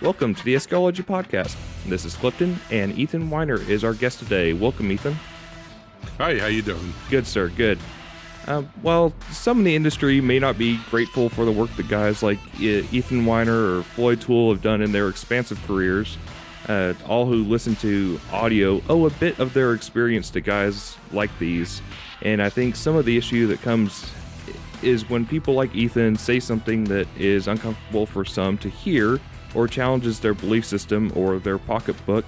Welcome to the Escology Podcast. This is Clifton, and Ethan Weiner is our guest today. Welcome, Ethan. Hi, how you doing? Good, sir, good. Well, some in the industry may not be grateful for the work that guys like Ethan Weiner or Floyd Toole have done in their expansive careers. All who listen to audio owe a bit of their experience to guys like these, and I think some of the issue that comes is when people like Ethan say something that is uncomfortable for some to hear or challenges their belief system or their pocketbook,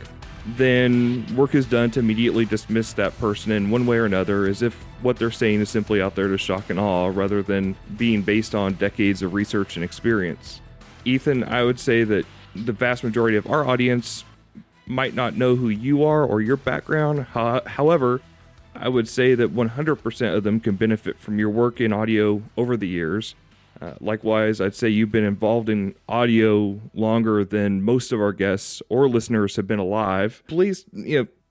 then work is done to immediately dismiss that person in one way or another as if what they're saying is simply out there to shock and awe rather than being based on decades of research and experience. Ethan, I would say that the vast majority of our audience might not know who you are or your background. However, I would say that 100% of them can benefit from your work in audio over the years. Likewise, I'd say you've been involved in audio longer than most of our guests or listeners have been alive. Please,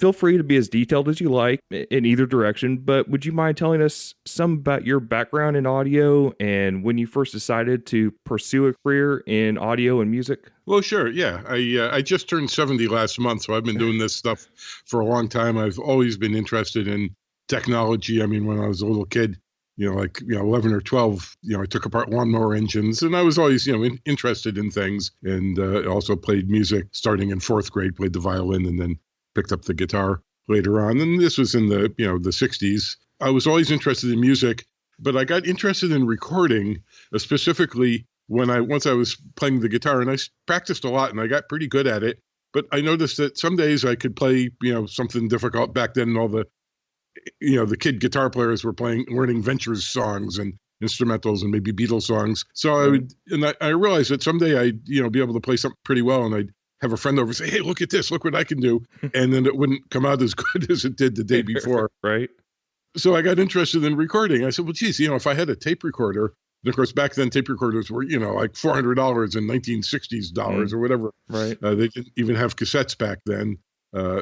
feel free to be as detailed as you like in either direction, but would you mind telling us some about your background in audio and when you first decided to pursue a career in audio and music? Well, sure, yeah. I just turned 70 last month, so I've been doing this stuff for a long time. I've always been interested in technology. I mean, when I was a little kid, 11 or 12, I took apart lawnmower engines, and I was always, interested in things, and also played music starting in fourth grade, played the violin, and then picked up the guitar later on. And this was in the 60s. I was always interested in music, but I got interested in recording, specifically once I was playing the guitar, and I practiced a lot, and I got pretty good at it. But I noticed that some days I could play, something difficult. Back then, all the kid guitar players were learning Ventures songs and instrumentals and maybe Beatles songs. So I realized that someday I'd, be able to play something pretty well, and I'd have a friend over and say, hey, look at this, look what I can do. And then it wouldn't come out as good as it did the day before. Right. So I got interested in recording. I said, well, geez, if I had a tape recorder, and of course, back then tape recorders were, like $400 in 1960s dollars or whatever. Right. They didn't even have cassettes back then.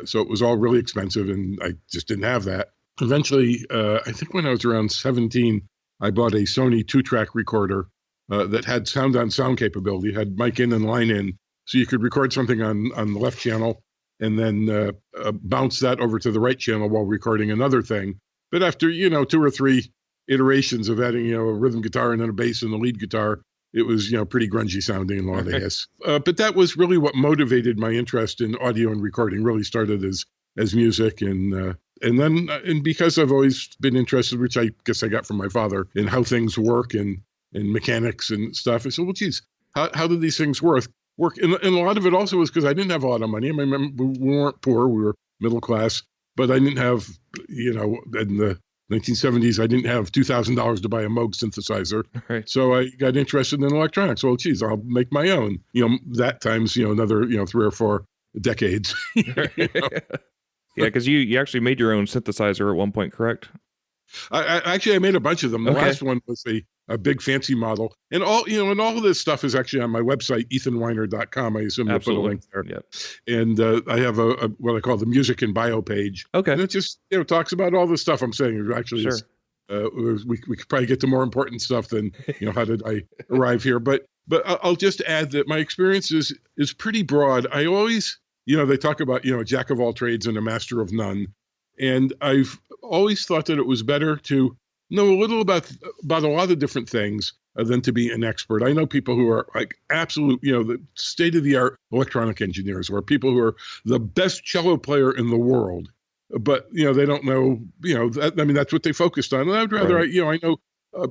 So it was all really expensive, and I just didn't have that. Eventually, I think when I was around 17, I bought a Sony 2-track recorder that had sound-on-sound capability. It had mic in and line in, so you could record something on the left channel and then bounce that over to the right channel while recording another thing. But after, 2 or 3 iterations of adding, a rhythm guitar and then a bass and a lead guitar, it was, pretty grungy sounding in a lot of ways. But that was really what motivated my interest in audio and recording. Really started as music, and because I've always been interested, which I guess I got from my father, in how things work and mechanics and stuff. I said, well, geez, how do these things work? And a lot of it also was because I didn't have a lot of money. I mean, we weren't poor, we were middle class, but I didn't have, in the 1970s, I didn't have $2,000 to buy a Moog synthesizer. Right. So I got interested in electronics. Well, geez, I'll make my own. That times, another, 3 or 4 decades. Yeah, because you actually made your own synthesizer at one point, correct? I made a bunch of them. The last one was a big fancy model, and all of this stuff is actually on my website, ethanweiner.com. I assume you'll put a link there. Yep. And I have a what I call the music and bio page. Okay. And it just talks about all the stuff I'm saying. It actually is. We could probably get to more important stuff than how did I arrive here, but I'll just add that my experience is pretty broad. I always they talk about, a jack of all trades and a master of none. And I've always thought that it was better to know a little about a lot of different things than to be an expert. I know people who are like absolute, the state-of-the-art electronic engineers, or people who are the best cello player in the world. But, they don't know, that's what they focused on. And I'd rather, right. I know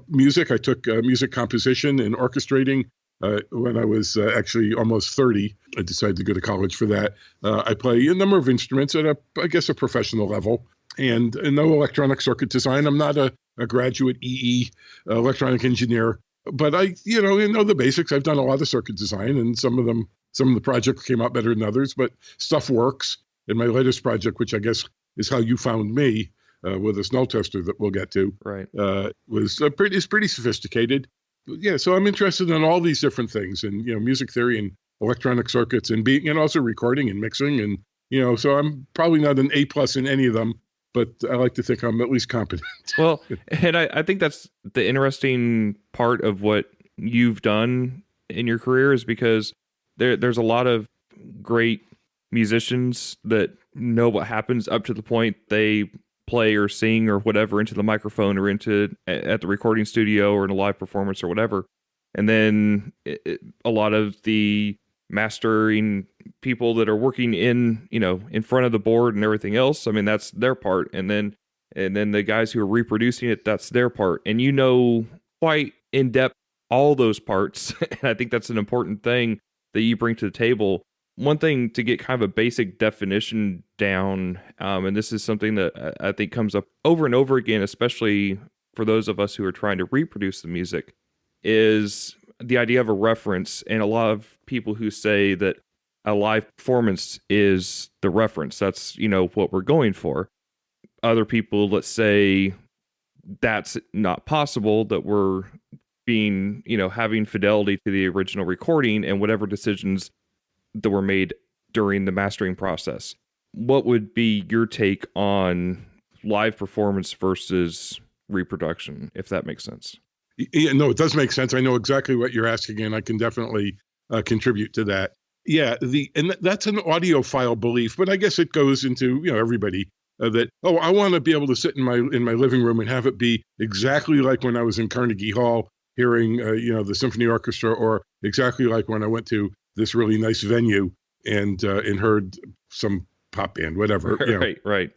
music. I took music composition and orchestrating. When I was actually almost 30, I decided to go to college for that. I play a number of instruments at a professional level, and no electronic circuit design. I'm not a graduate EE electronic engineer, but I know the basics. I've done a lot of circuit design, and some of the projects came out better than others, but stuff works. And my latest project, which I guess is how you found me, with a null tester that we'll get to, right, is pretty sophisticated. Yeah, so I'm interested in all these different things, and music theory and electronic circuits, and also recording and mixing, and so I'm probably not an A+ in any of them, but I like to think I'm at least competent. Well, and I think that's the interesting part of what you've done in your career, is because there's a lot of great musicians that know what happens up to the point they play or sing or whatever into the microphone or into at the recording studio or in a live performance or whatever. And then a lot of the mastering people that are working in, in front of the board and everything else, I mean, that's their part. And then the guys who are reproducing it, that's their part. And quite in depth all those parts. And I think that's an important thing that you bring to the table. One thing to get kind of a basic definition down, and this is something that I think comes up over and over again, especially for those of us who are trying to reproduce the music, is the idea of a reference. And a lot of people who say that a live performance is the reference. That's, what we're going for. Other people, let's say that's not possible, that we're being, having fidelity to the original recording and whatever decisions that were made during the mastering process. What would be your take on live performance versus reproduction, if that makes sense? Yeah, no, it does make sense. I know exactly what you're asking, and I can definitely contribute to that. Yeah, that's an audiophile belief, but I guess it goes into everybody that I want to be able to sit in my living room and have it be exactly like when I was in Carnegie Hall hearing the symphony orchestra, or exactly like when I went to this really nice venue and heard some pop band, whatever. Right.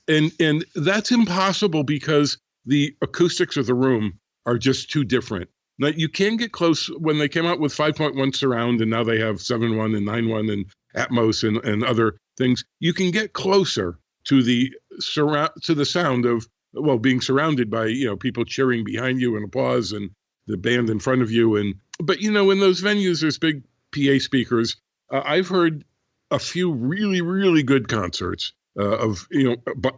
And that's impossible because the acoustics of the room are just too different. Now, you can get close when they came out with 5.1 surround, and now they have 7.1 and 9.1 and Atmos and other things. You can get closer to the sound of being surrounded by people cheering behind you and applause and the band in front of you. But in those venues, there's big PA speakers. I've heard a few really, really good concerts of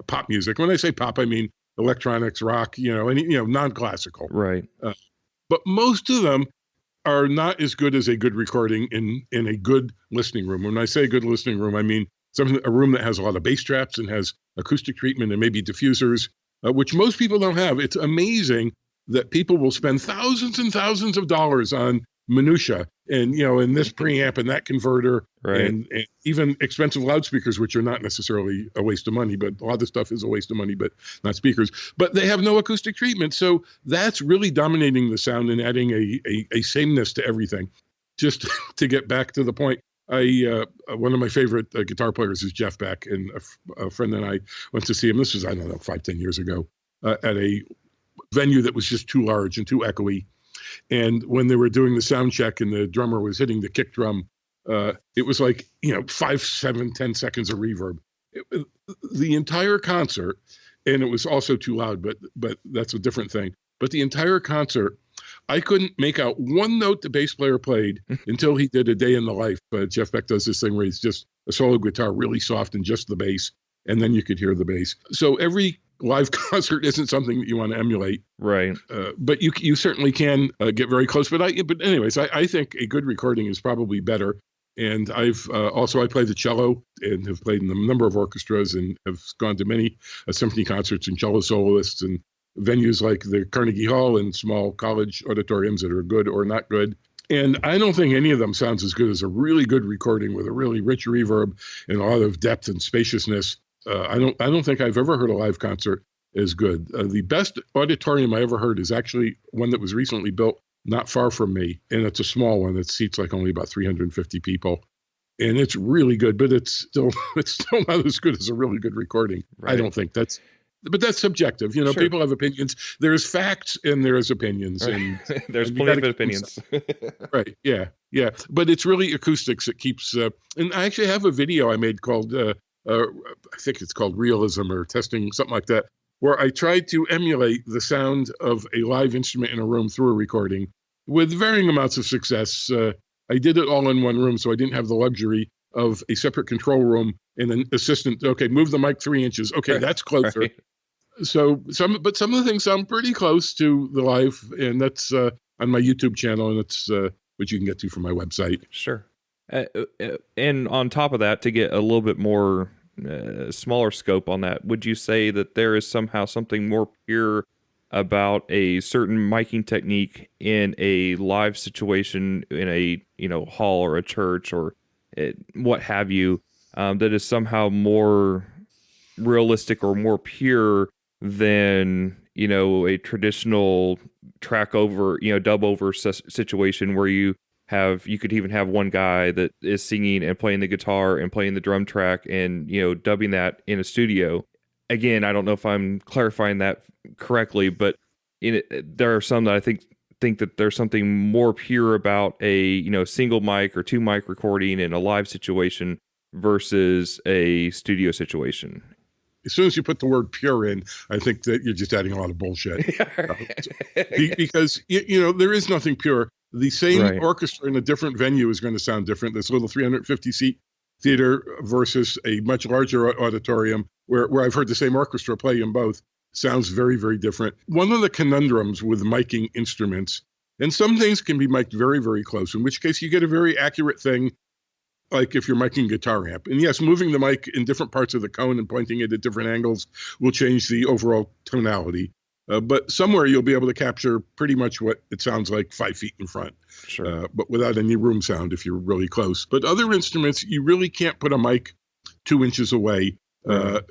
pop music. When I say pop, I mean electronics, rock, non-classical. Right. But most of them are not as good as a good recording in a good listening room. When I say good listening room, I mean a room that has a lot of bass traps and has acoustic treatment and maybe diffusers, which most people don't have. It's amazing that people will spend thousands and thousands of dollars on minutia and in this preamp and that converter, right. and even expensive loudspeakers, which are not necessarily a waste of money, but a lot of the stuff is a waste of money, but not speakers. But they have no acoustic treatment, so that's really dominating the sound and adding a sameness to everything. Just to get back to the point, one of my favorite guitar players is Jeff Beck, and a friend and I went to see him. This was, 5-10 years ago, at a venue that was just too large and too echoey. And when they were doing the sound check and the drummer was hitting the kick drum, it was like 5, 7, 10 seconds of reverb. The entire concert, and it was also too loud, but that's a different thing. But the entire concert, I couldn't make out one note the bass player played until he did A Day in the Life. Jeff Beck does this thing where he's just a solo guitar, really soft, and just the bass, and then you could hear the bass. So every live concert isn't something that you want to emulate, right? But you certainly can get very close. But anyways, I think a good recording is probably better. And I've I play the cello and have played in a number of orchestras and have gone to many symphony concerts and cello soloists and venues like the Carnegie Hall and small college auditoriums that are good or not good. And I don't think any of them sounds as good as a really good recording with a really rich reverb and a lot of depth and spaciousness. I don't think I've ever heard a live concert as good. The best auditorium I ever heard is actually one that was recently built not far from me, and it's a small one that seats like only about 350 people, and it's really good. But it's still not as good as a really good recording. Right. I don't think that's subjective. Sure. People have opinions. There's facts and there's opinions, right. and there's plenty of opinions. Right? Yeah. But it's really acoustics that keeps. And I actually have a video I made called. I think it's called Realism or Testing, something like that, where I tried to emulate the sound of a live instrument in a room through a recording with varying amounts of success. I did it all in one room, so I didn't have the luxury of a separate control room and an assistant. Okay, move the mic 3 inches. Okay, that's closer. Right. So some of the things sound pretty close to the live, and that's on my YouTube channel, and that's what you can get to from my website. Sure. And on top of that, to get a little bit more smaller scope on that, would you say that there is somehow something more pure about a certain miking technique in a live situation in a hall or a church or what have you, that is somehow more realistic or more pure than a traditional track over dub over situation where you could even have one guy that is singing and playing the guitar and playing the drum track and dubbing that in a studio. Again, I don't know if I'm clarifying that correctly, but there are some that I think that there's something more pure about a single mic or two mic recording in a live situation versus a studio situation. As soon as you put the word pure in, I think that you're just adding a lot of bullshit. Because there is nothing pure. The same orchestra in a different venue is going to sound different. This little 350-seat theater versus a much larger auditorium where I've heard the same orchestra play in both sounds very, very different. One of the conundrums with miking instruments, and some things can be mic'd very, very close, in which case you get a very accurate thing, like if you're miking a guitar amp. And yes, moving the mic in different parts of the cone and pointing it at different angles will change the overall tonality. But somewhere you'll be able to capture pretty much what it sounds like 5 feet in front, but without any room sound if you're really close. But other instruments, you really can't put a mic 2 inches away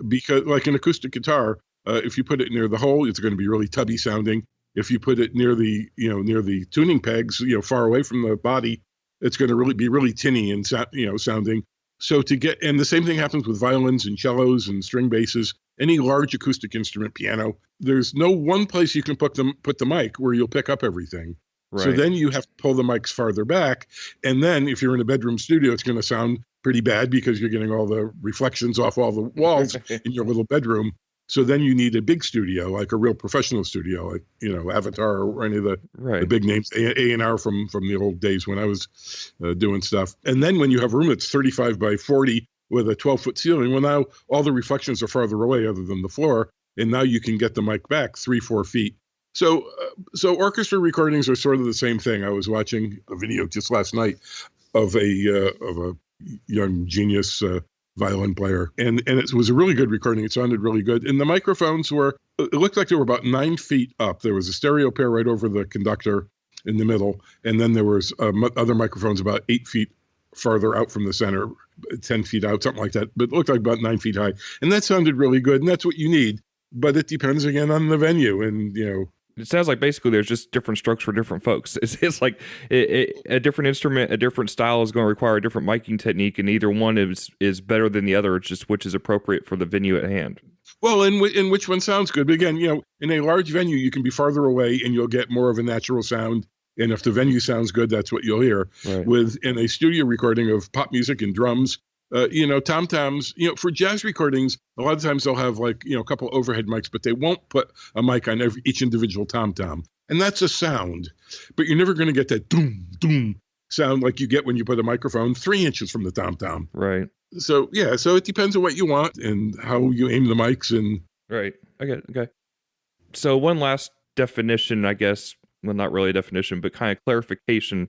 because, like an acoustic guitar, if you put it near the hole, it's going to be really tubby sounding. If you put it near the tuning pegs, far away from the body, it's going to really be really tinny and sounding. So and the same thing happens with violins and cellos and string basses, any large acoustic instrument, piano. There's no one place you can put the mic where you'll pick up everything. Right. So then you have to pull the mics farther back. And then if you're in a bedroom studio, it's going to sound pretty bad because you're getting all the reflections off all the walls in your little bedroom. So then you need a big studio, like a real professional studio, like, Avatar or any of the big names, A&R from the old days when I was doing stuff. And then when you have a room that's 35 by 40 with a 12-foot ceiling, well, now all the reflections are farther away other than the floor. And now you can get the mic back 3-4 feet. So orchestra recordings are sort of the same thing. I was watching a video just last night of a young genius violin player, and it was a really good recording. It sounded really good, and the microphones it looked like they were about 9 feet up. There was a stereo pair right over the conductor in the middle, and then there was other microphones about 8 feet farther out from the center, 10 feet out, something like that, but it looked like about 9 feet high, and that sounded really good, and that's what you need. But it depends again on the venue, and it sounds like basically there's just different strokes for different folks. It's like a different instrument, a different style is going to require a different miking technique, and either one is better than the other. It's just which is appropriate for the venue at hand. Well, and which one sounds good. But again, in a large venue, you can be farther away and you'll get more of a natural sound. And if the venue sounds good, that's what you'll hear. Right. In a studio recording of pop music and drums, tom-toms, for jazz recordings, a lot of times they'll have a couple overhead mics, but they won't put a mic on each individual tom-tom. And that's a sound, but you're never going to get that doom, doom sound like you get when you put a microphone 3 inches from the tom-tom. Right. So, so it depends on what you want and how you aim the mics. And right. Okay. So one last definition, I guess, well, not really a definition, but kind of clarification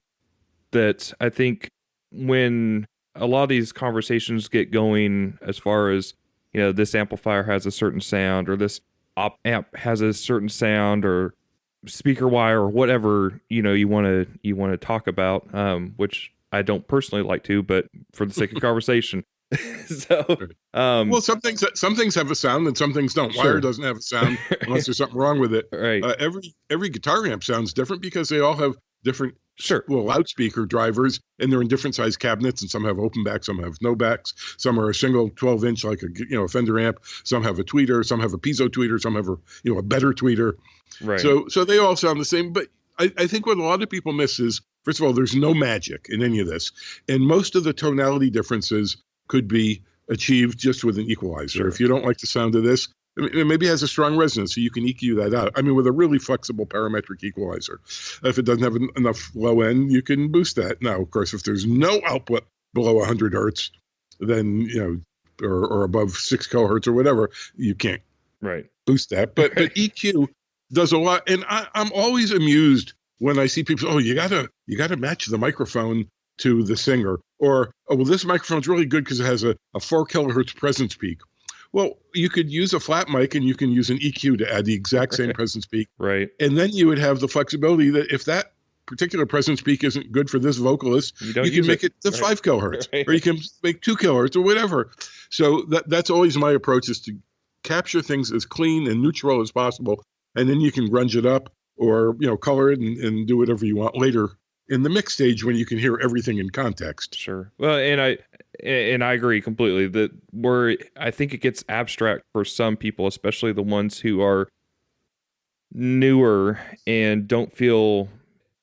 that I think when a lot of these conversations get going as far as, this amplifier has a certain sound or this op amp has a certain sound or speaker wire or whatever, you want to talk about, which I don't personally like to, but for the sake of conversation. Well, some things have a sound and some things don't. Wire doesn't have a sound unless there's something wrong with it. Right. Every guitar amp sounds different because they all have different loudspeaker drivers, and they're in different size cabinets, and some have open backs, some have no backs, some are a single 12-inch like a Fender amp, some have a tweeter, some have a piezo tweeter, some have a better tweeter. Right. So they all sound the same, but I think what a lot of people miss is, first of all, there's no magic in any of this, and most of the tonality differences could be achieved just with an equalizer. Sure. If you don't like the sound of this, maybe it has a strong resonance, so you can EQ that out. I mean, with a really flexible parametric equalizer. If it doesn't have enough low end, you can boost that. Now, of course, if there's no output below 100 hertz, then, or above 6 kilohertz or whatever, you can't boost that. But EQ does a lot. And I'm always amused when I see people say, you gotta match the microphone to the singer. Or, this microphone's really good because it has a 4 kilohertz presence peak. Well, you could use a flat mic and you can use an EQ to add the exact same presence peak. Right. And then you would have the flexibility that if that particular presence peak isn't good for this vocalist, you can make it to 5 kilohertz, or you can make 2 kilohertz or whatever. So that's always my approach, is to capture things as clean and neutral as possible. And then you can grunge it up, or, color it and do whatever you want later in the mix stage when you can hear everything in context. Sure. Well, and I agree completely that I think it gets abstract for some people, especially the ones who are newer and don't feel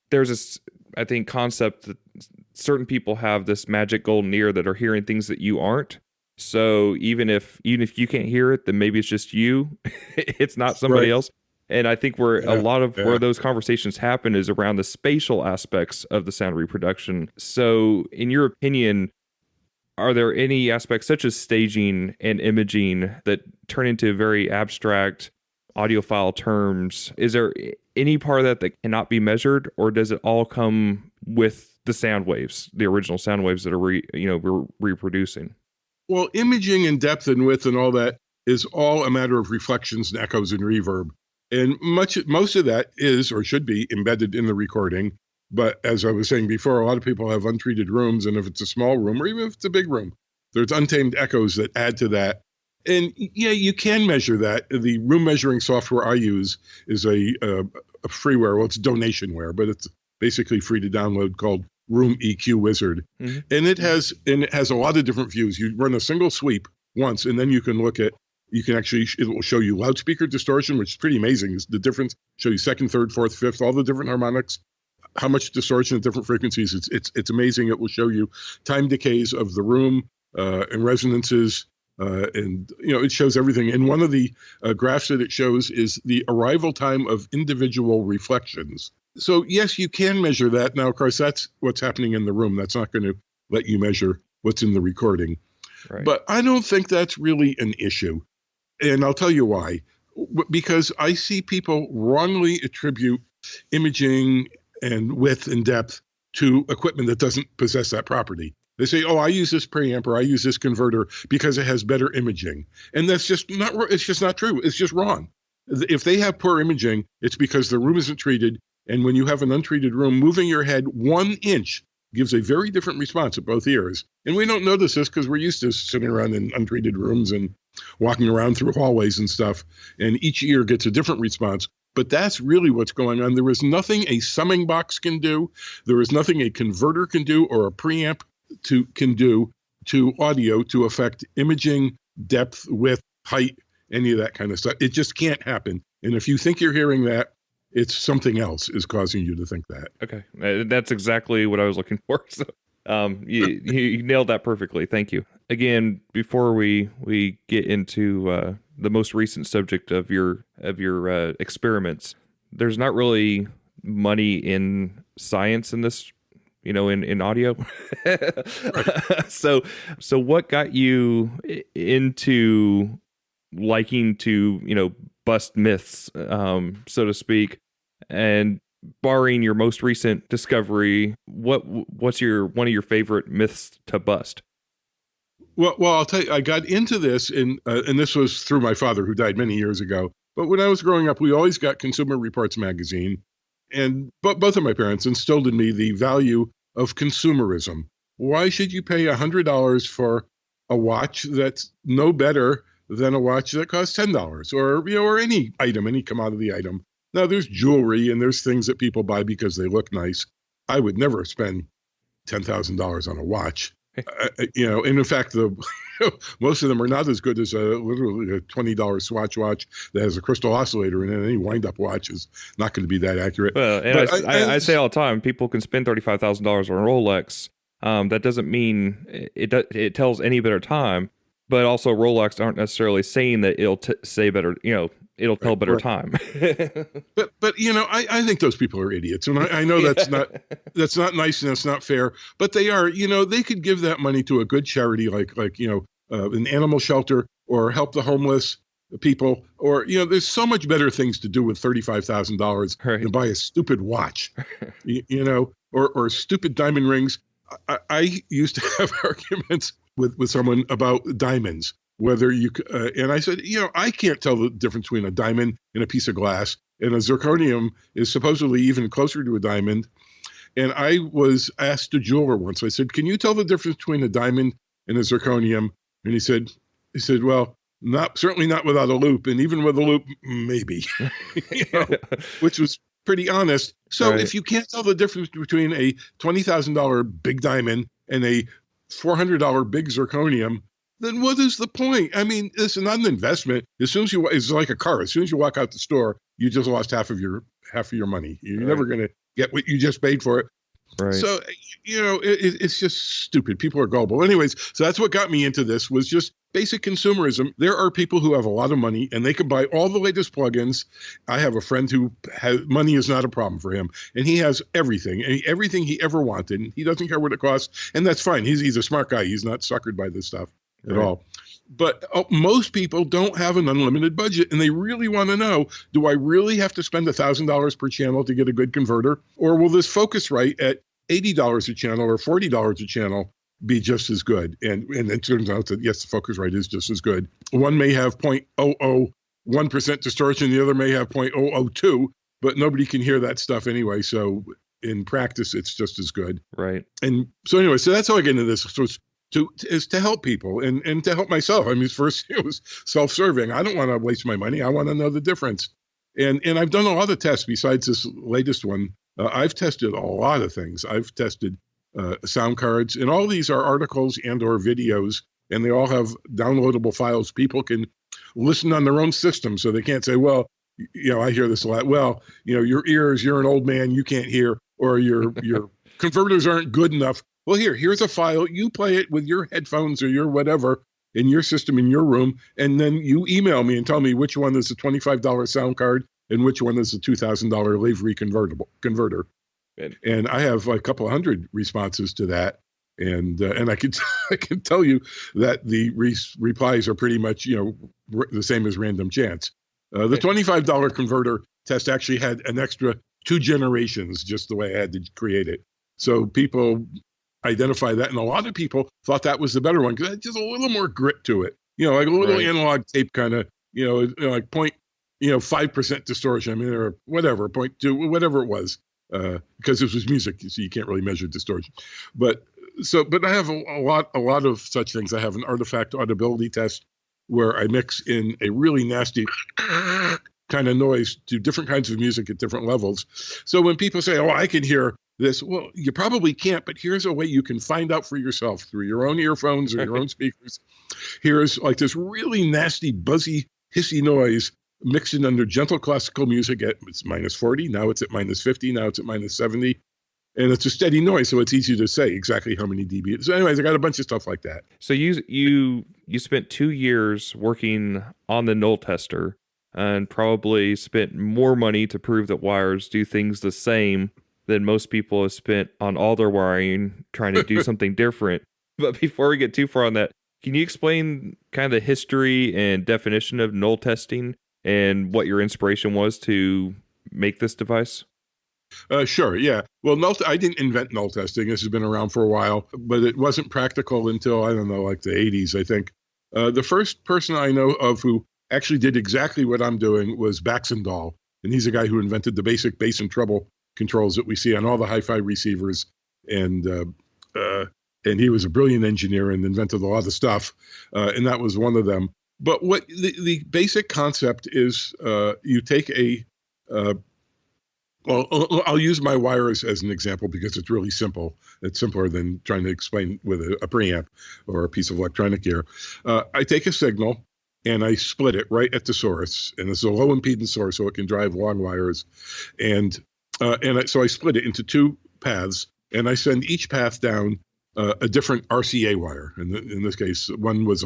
there's this, I think, concept that certain people have this magic golden ear that are hearing things that you aren't. So even if you can't hear it, then maybe it's just you. It's not somebody else. And I think where a lot of where those conversations happen is around the spatial aspects of the sound reproduction. So in your opinion, are there any aspects such as staging and imaging that turn into very abstract audiophile terms? Is there any part of that cannot be measured, or does it all come with the sound waves, the original sound waves that are we're reproducing? Well, imaging and depth and width and all that is all a matter of reflections and echoes and reverb. And most of that is, or should be, embedded in the recording. But as I was saying before, a lot of people have untreated rooms, and if it's a small room, or even if it's a big room, there's untamed echoes that add to that. And yeah, you can measure that. The room measuring software I use is a freeware. Well, it's donationware, but it's basically free to download, called Room EQ Wizard. Mm-hmm. And it has a lot of different views. You run a single sweep once, and then you can it will show you loudspeaker distortion, which is pretty amazing. It's the difference, show you second, third, fourth, fifth, all the different harmonics, how much distortion at different frequencies. It's amazing. It will show you time decays of the room and resonances. And it shows everything. And one of the graphs that it shows is the arrival time of individual reflections. So yes, you can measure that. Now, of course, that's what's happening in the room. That's not going to let you measure what's in the recording. Right. But I don't think that's really an issue. And I'll tell you why. Because I see people wrongly attribute imaging and width and depth to equipment that doesn't possess that property. They say, oh, I use this preamp or I use this converter because it has better imaging. And it's just not true. It's just wrong. If they have poor imaging, it's because the room isn't treated. And when you have an untreated room, moving your head 1 inch gives a very different response at both ears. And we don't notice this because we're used to sitting around in untreated rooms and walking around through hallways and stuff. And each ear gets a different response. But that's really what's going on. There is nothing a summing box can do. There is nothing a converter can do or a preamp can do to audio to affect imaging, depth, width, height, any of that kind of stuff. It just can't happen. And if you think you're hearing that, it's something else is causing you to think that. Okay. That's exactly what I was looking for. So you nailed that perfectly. Thank you. Again, before we get into the most recent subject of your experiments, there's not really money in science in this, in audio. So what got you into liking to, bust myths, so to speak, and barring your most recent discovery, what's one of your favorite myths to bust? Well, I'll tell you, I got into this and this was through my father, who died many years ago. But when I was growing up, we always got Consumer Reports magazine, and both of my parents instilled in me the value of consumerism. Why should you pay $100 for a watch that's no better than a watch that costs $10, or any item, any commodity item? Now, there's jewelry and there's things that people buy because they look nice. I would never spend $10,000 on a watch. And in fact, most of them are not as good as literally a $20 Swatch watch that has a crystal oscillator in it. Any wind-up watch is not going to be that accurate. Well, and I say all the time, people can spend $35,000 on a Rolex. That doesn't mean it tells any better time, but also Rolex aren't necessarily saying that it'll say better, it'll tell better time. But I think those people are idiots, and I know that's not nice and that's not fair. But they are. They could give that money to a good charity like an animal shelter, or help the homeless people, or there's so much better things to do with $35,000 than buy a stupid watch, or stupid diamond rings. I used to have arguments with someone about diamonds. whether and I said, I can't tell the difference between a diamond and a piece of glass, and a zirconium is supposedly even closer to a diamond. And I was asked a jeweler once, I said, can you tell the difference between a diamond and a zirconium? And he said, well, certainly not without a loop. And even with a loop, maybe, which was pretty honest. So if you can't tell the difference between a $20,000 big diamond and a $400 big zirconium, then what is the point? I mean, it's not an investment. As soon as it's like a car. As soon as you walk out the store, you just lost half of your money. You're never going to get what you just paid for it. Right. So, it's just stupid. People are gullible. Anyways, so that's what got me into this, was just basic consumerism. There are people who have a lot of money and they can buy all the latest plugins. I have a friend who money is not a problem for him, and he has everything he ever wanted. He doesn't care what it costs, and that's fine. He's a smart guy. He's not suckered by this stuff at all. But most people don't have an unlimited budget, and they really want to know, do I really have to spend $1,000 per channel to get a good converter? Or will this Focusrite at $80 a channel or $40 a channel be just as good? And it turns out that, yes, the Focusrite is just as good. One may have 0.001% distortion, the other may have 0.002, but nobody can hear that stuff anyway. So in practice, it's just as good. Right. And so anyway, so that's how I get into this. So is to help people and to help myself. I mean, first it was self-serving. I don't want to waste my money. I want to know the difference. And I've done a lot of tests besides this latest one. I've tested a lot of things. I've tested sound cards, and all these are articles and or videos, and they all have downloadable files. People can listen on their own system, so they can't say, well, I hear this a lot. Well, your ears, you're an old man, you can't hear, or your converters aren't good enough. Well, here's a file. You play it with your headphones or your whatever in your system in your room, and then you email me and tell me which one is a $25 sound card and which one is a $2,000 Lavery converter. Good. And I have a couple hundred responses to that, and I can tell you that the replies are pretty much the same as random chance. The $25 converter test actually had an extra 2 generations, just the way I had to create it. So people identify that, and a lot of people thought that was the better one because it had just a little more grit to it, like a little analog tape kind of, like 5% distortion, or whatever, 0.2, whatever it was, because this was music, so you can't really measure distortion. But I have a lot of such things. I have an artifact audibility test where I mix in a really nasty kind of noise to different kinds of music at different levels. So when people say, oh, I can hear this, well, you probably can't, but here's a way you can find out for yourself through your own earphones or your own speakers. Here's like this really nasty, buzzy, hissy noise mixed in under gentle classical music at it's -40, now it's at -50, now it's at -70. And it's a steady noise, so it's easy to say exactly how many dB. So anyways, I got a bunch of stuff like that. So you spent 2 years working on the null tester and probably spent more money to prove that wires do things the same than most people have spent on all their wiring trying to do something different. But before we get too far on that, can you explain kind of the history and definition of null testing and what your inspiration was to make this device? Sure, yeah. Well, I didn't invent null testing. This has been around for a while, but it wasn't practical until, I don't know, like the 80s, I think. The first person I know of who actually did exactly what I'm doing was Baxendall, and he's a guy who invented the basic bass and treble controls that we see on all the hi-fi receivers, and he was a brilliant engineer and invented a lot of stuff, and that was one of them. But what the basic concept is, you take I'll use my wires as an example because it's really simple. It's simpler than trying to explain with a preamp or a piece of electronic gear. I take a signal and I split it right at the source, and it's a low impedance source, so it can drive long wires, so I split it into 2 paths, and I send each path down a different RCA wire. In this case, one was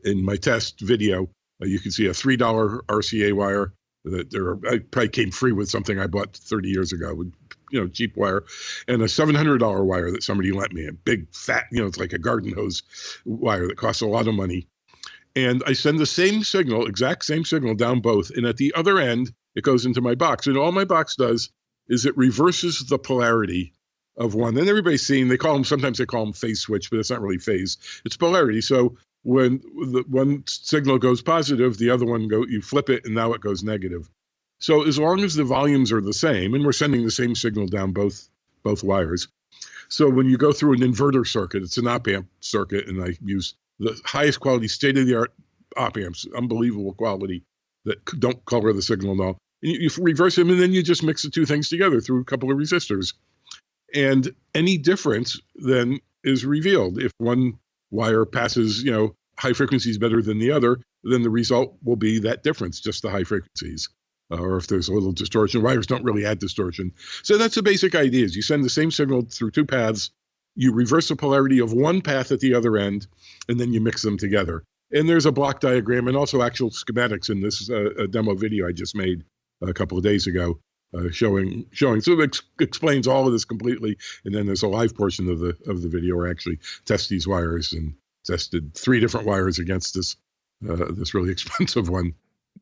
in my test video. You can see a $3 RCA wire that I probably came free with something I bought 30 years ago, with cheap wire, and a $700 wire that somebody lent me, a big fat, it's like a garden hose wire that costs a lot of money. And I send the same signal, exact same signal, down both, and at the other end it goes into my box. And all my box does is it reverses the polarity of one. And everybody's seen, sometimes they call them phase switch, but it's not really phase. It's polarity. So when the one signal goes positive, the other one you flip it, and now it goes negative. So as long as the volumes are the same, and we're sending the same signal down both wires. So when you go through an inverter circuit, it's an op-amp circuit, and I use the highest quality, state-of-the-art op-amps, unbelievable quality that don't color the signal at all. And you reverse them, and then you just mix the two things together through a couple of resistors. And any difference then is revealed. If one wire passes, high frequencies better than the other, then the result will be that difference, just the high frequencies. Or if there's a little distortion, wires don't really add distortion. So that's the basic idea is you send the same signal through two paths, you reverse the polarity of one path at the other end, and then you mix them together. And there's a block diagram and also actual schematics in this demo video I just made a couple of days ago showing. So it explains all of this completely. And then there's a live portion of the video where I actually test these wires and tested 3 different wires against this really expensive one.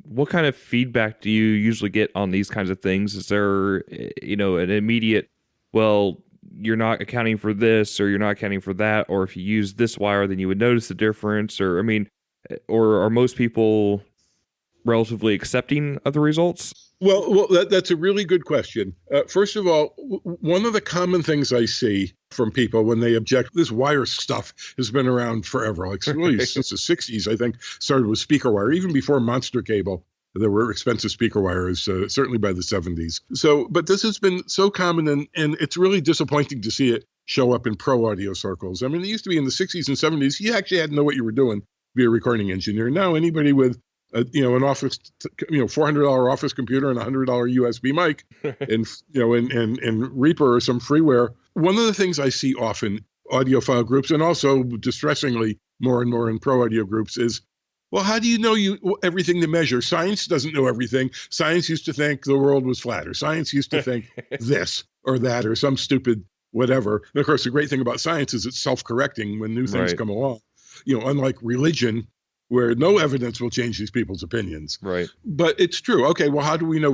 What kind of feedback do you usually get on these kinds of things? Is there, an immediate, well, you're not accounting for this or you're not accounting for that, or if you use this wire, then you would notice the difference, or are most people relatively accepting of the results? Well, that's a really good question. First of all, one of the common things I see from people when they object, this wire stuff has been around forever, like really since the 60s, I think, started with speaker wire, even before monster cable. There were expensive speaker wires, certainly by the 70s. So, but this has been so common, and it's really disappointing to see it show up in pro audio circles. I mean, it used to be in the 60s and 70s, you actually had to know what you were doing to be a recording engineer. Now, anybody with an office, $400 office computer and $100 USB mic, and Reaper or some freeware. One of the things I see often audiophile groups, and also distressingly more and more in pro audio groups, is, well, how do you know everything to measure? Science doesn't know everything. Science used to think the world was flat, or science used to think this or that, or some stupid whatever. And of course, the great thing about science is it's self-correcting when new things come along. Unlike religion, where no evidence will change these people's opinions. Right. But it's true. Okay, well, how do we know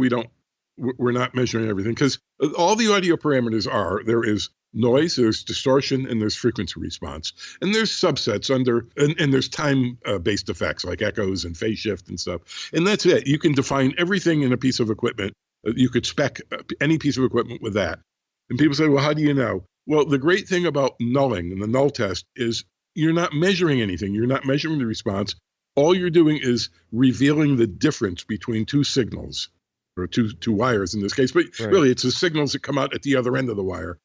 we're not measuring everything? Because all the audio parameters there is noise, there's distortion, and there's frequency response. And there's subsets and there's time-based effects like echoes and phase shift and stuff. And that's it. You can define everything in a piece of equipment. You could spec any piece of equipment with that. And people say, well, how do you know? Well, the great thing about nulling and the null test is you're not measuring anything. You're not measuring the response. All you're doing is revealing the difference between two signals, or two wires in this case. But really, it's the signals that come out at the other end of the wire.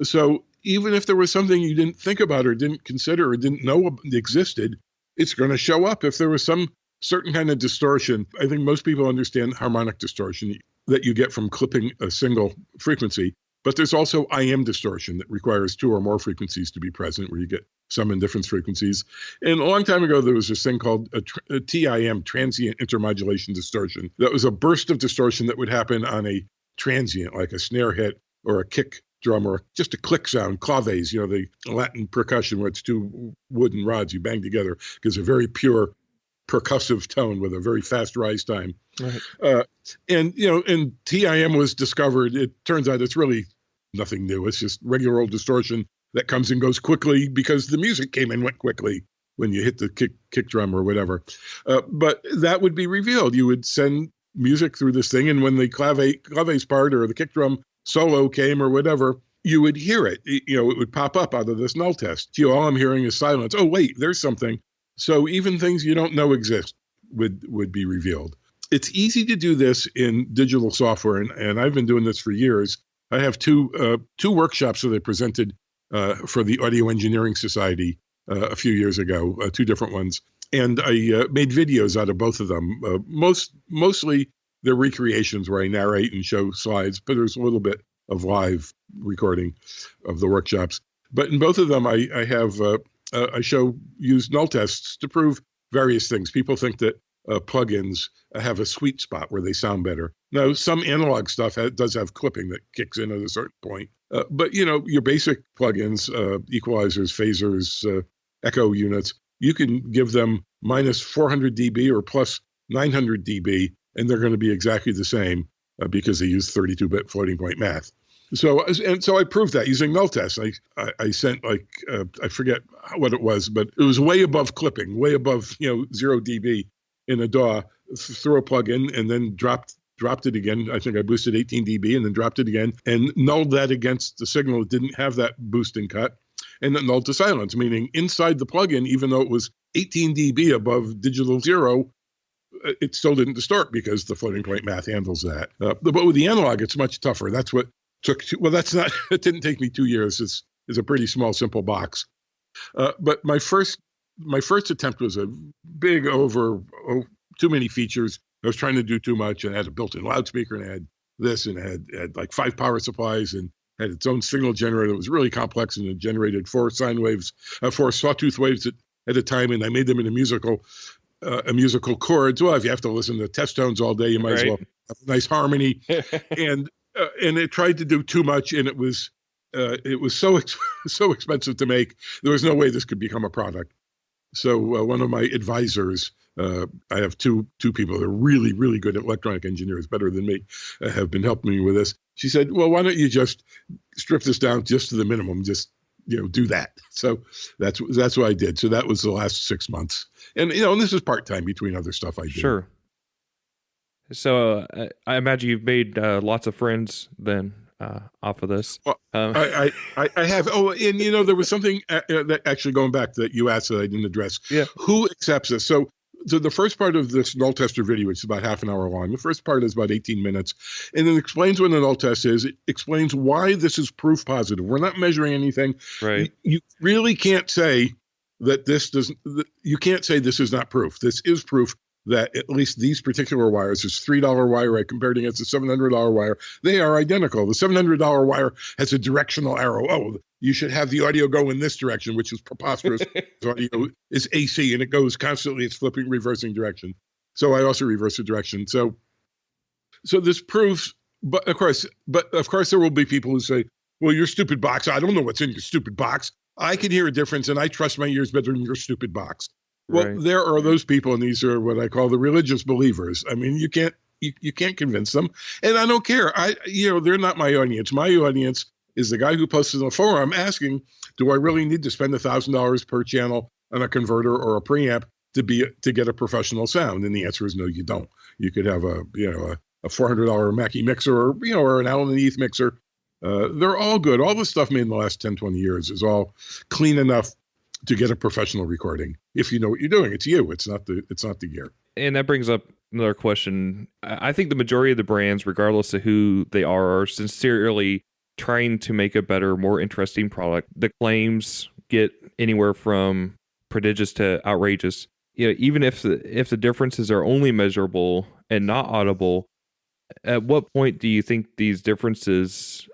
So even if there was something you didn't think about or didn't consider or didn't know existed, it's going to show up. If there was some certain kind of distortion, I think most people understand harmonic distortion that you get from clipping a single frequency. But there's also IM distortion that requires 2 or more frequencies to be present, where you get some indifference frequencies. And a long time ago, there was this thing called a TIM, transient intermodulation distortion. That was a burst of distortion that would happen on a transient, like a snare hit or a kick drum or just a click sound, claves, the Latin percussion where it's 2 wooden rods you bang together, gives a very pure percussive tone with a very fast rise time. Right. And TIM was discovered. It turns out it's really nothing new. It's just regular old distortion that comes and goes quickly because the music came and went quickly when you hit the kick drum or whatever. But that would be revealed. You would send music through this thing, and when the claves part or the kick drum solo came or whatever, you would hear it. It would pop up out of this null test. All I'm hearing is silence. Oh, wait, there's something. So even things you don't know exist would be revealed. It's easy to do this in digital software, and I've been doing this for years. I have two workshops that I presented for the Audio Engineering Society a few years ago, 2 different ones. And I made videos out of both of them. Mostly they're recreations where I narrate and show slides, but there's a little bit of live recording of the workshops. But in both of them, I use null tests to prove various things. People think that plugins have a sweet spot where they sound better. Now, some analog stuff does have clipping that kicks in at a certain point. But, your basic plugins, equalizers, phasers, echo units, you can give them minus 400 dB or plus 900 dB, and they're going to be exactly the same because they use 32-bit floating point math. So I proved that using null tests. I sent I forget what it was, but it was way above clipping, way above 0 dB in a DAW through a plugin, and then dropped it again. I think I boosted 18 dB and then dropped it again and nulled that against the signal that didn't have that boost and cut, and then nulled to silence, meaning inside the plugin, even though it was 18 dB above digital 0, it still didn't distort because the floating point math handles that. But with the analog, it's much tougher. That's what took. It didn't take me 2 years. It's a pretty small, simple box. But my first attempt was a big too many features. I was trying to do too much, and I had a built-in loudspeaker, and I had this, and had like 5 power supplies, and had its own signal generator that was really complex, and it generated 4 sawtooth waves at a time, and I made them in a musical chords. Well, if you have to listen to test tones all day, you might as well have a nice harmony. And it tried to do too much, and it was so expensive to make. There was no way this could become a product. So one of my advisors, I have two people that are really, really good electronic engineers, better than me, have been helping me with this. She said, well, why don't you just strip this down just to the minimum, just do that. So that's what I did. So that was the last 6 months. And, and this is part-time between other stuff I did. Sure. So I imagine you've made lots of friends then off of this. Well, I have. Oh, and, there was something that actually going back that you asked that I didn't address. Yeah. Who accepts this? So the first part of this null tester video, which is about half an hour long, the first part is about 18 minutes, and it explains what a null test is. It explains why this is proof positive. We're not measuring anything. Right. You really can't say that you can't say this is not proof. This is proof that at least these particular wires, this $3 wire I compared against the $700 wire, they are identical. The $700 wire has a directional arrow. Oh, you should have the audio go in this direction, which is preposterous. Audio is AC, and it goes constantly. It's flipping, reversing direction. So I also reverse the direction. So this proves, but of course there will be people who say, well, your stupid box, I don't know what's in your stupid box. I can hear a difference, and I trust my ears better than your stupid box. Well, right. There are those people, and these are what I call the religious believers. I mean, you can't convince them, and I don't care. They're not my audience. My audience is the guy who posted in the forum asking, "Do I really need to spend $1,000 per channel on a converter or a preamp to get a professional sound?" And the answer is no, you don't. You could have a $400 Mackie mixer or an Allen & Heath mixer. They're all good. All the stuff made in the last 10, 20 years is all clean enough to get a professional recording. If you know what you're doing, it's you. It's not the gear. And that brings up another question. I think the majority of the brands, regardless of who they are sincerely trying to make a better, more interesting product. The claims get anywhere from prodigious to outrageous. Even if the differences are only measurable and not audible, at what point do you think these differences,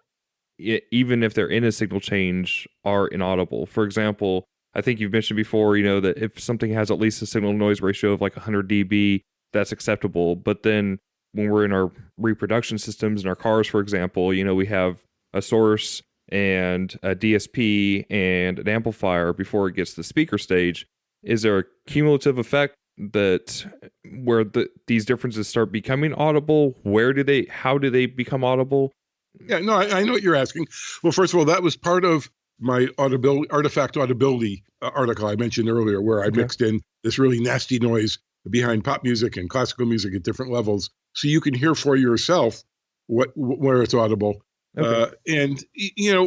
even if they're in a signal change, are inaudible? For example, I think you've mentioned before, that if something has at least a signal noise ratio of like 100 dB, that's acceptable. But then when we're in our reproduction systems in our cars, for example, we have a source and a DSP and an amplifier before it gets to the speaker stage. Is there a cumulative effect where these differences start becoming audible? How do they become audible? Yeah, no, I know what you're asking. Well, first of all, that was part of my artifact audibility article I mentioned earlier, where I mixed in this really nasty noise behind pop music and classical music at different levels, so you can hear for yourself where it's audible. Okay. And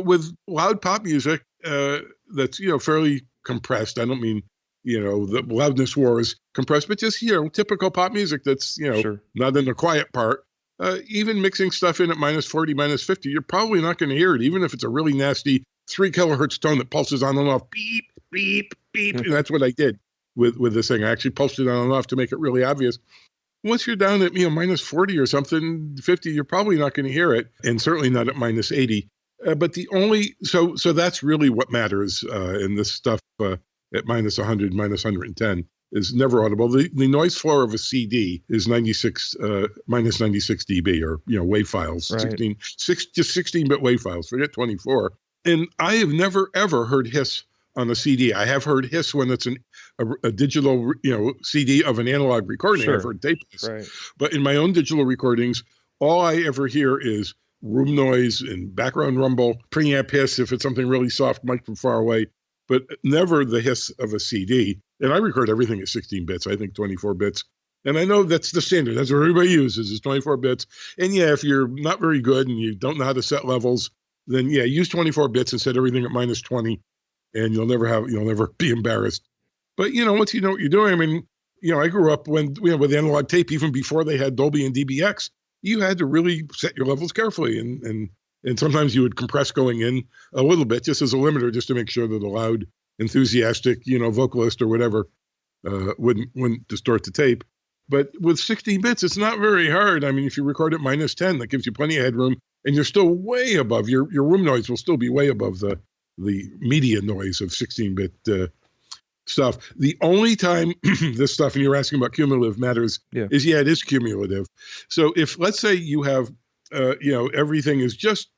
with loud pop music that's fairly compressed. I don't mean the loudness war is compressed, but just typical pop music that's sure. Not in the quiet part. Even mixing stuff in at -40, -50, you're probably not going to hear it, even if it's a really nasty 3 kilohertz tone that pulses on and off, beep, beep, beep. And that's what I did with this thing. I actually pulsed it on and off to make it really obvious. Once you're down at -40 or something, 50, you're probably not going to hear it, and certainly not at -80. But so that's really what matters in this stuff at -100, -110 is never audible. The noise floor of a CD is -96 dB, or wave files, right. 16-bit wave files. Forget 24. And I have never ever heard hiss on a CD. I have heard hiss when it's a digital CD of an analog recording. Sure. I've heard tape hiss. Right. But in my own digital recordings, all I ever hear is room noise and background rumble, preamp hiss if it's something really soft, mic from far away, but never the hiss of a CD. And I record everything at 16 bits, I think 24 bits. And I know that's the standard. That's what everybody uses is 24 bits. And yeah, if you're not very good and you don't know how to set levels, then yeah, use 24 bits and set everything at minus 20, and you'll never be embarrassed. But once you know what you're doing, I mean, I grew up when with analog tape, even before they had Dolby and DBX, you had to really set your levels carefully, and sometimes you would compress going in a little bit just as a limiter, just to make sure that a loud, enthusiastic, vocalist or whatever wouldn't distort the tape. But with 16 bits, it's not very hard. I mean, if you record at minus 10, that gives you plenty of headroom, and you're still way above your room noise will still be way above the media noise of 16-bit stuff. The only time this stuff, and you're asking about cumulative matters, is it is cumulative. So if, let's say, you have everything is just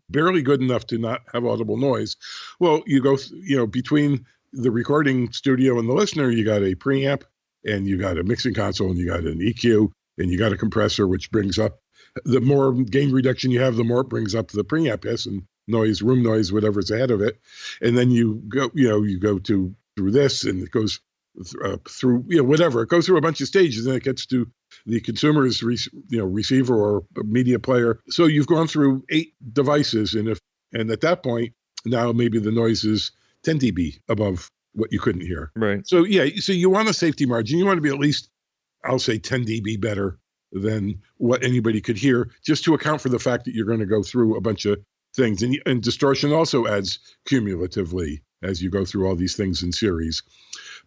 barely good enough to not have audible noise, well, you go between the recording studio and the listener, you got a preamp, and you got a mixing console, and you got an EQ, and you got a compressor, which brings up, the more gain reduction you have, the more it brings up the preamp hiss and noise, room noise, whatever's ahead of it. And then you go through this, and it goes through whatever. It goes through a bunch of stages, and it gets to the consumer's receiver or media player. So you've gone through 8 devices, and at that point, now maybe the noise is 10 dB above what you couldn't hear. Right. So so you want a safety margin. You want to be at least, I'll say, 10 dB better than what anybody could hear, just to account for the fact that you're going to go through a bunch of things. And distortion also adds cumulatively as you go through all these things in series.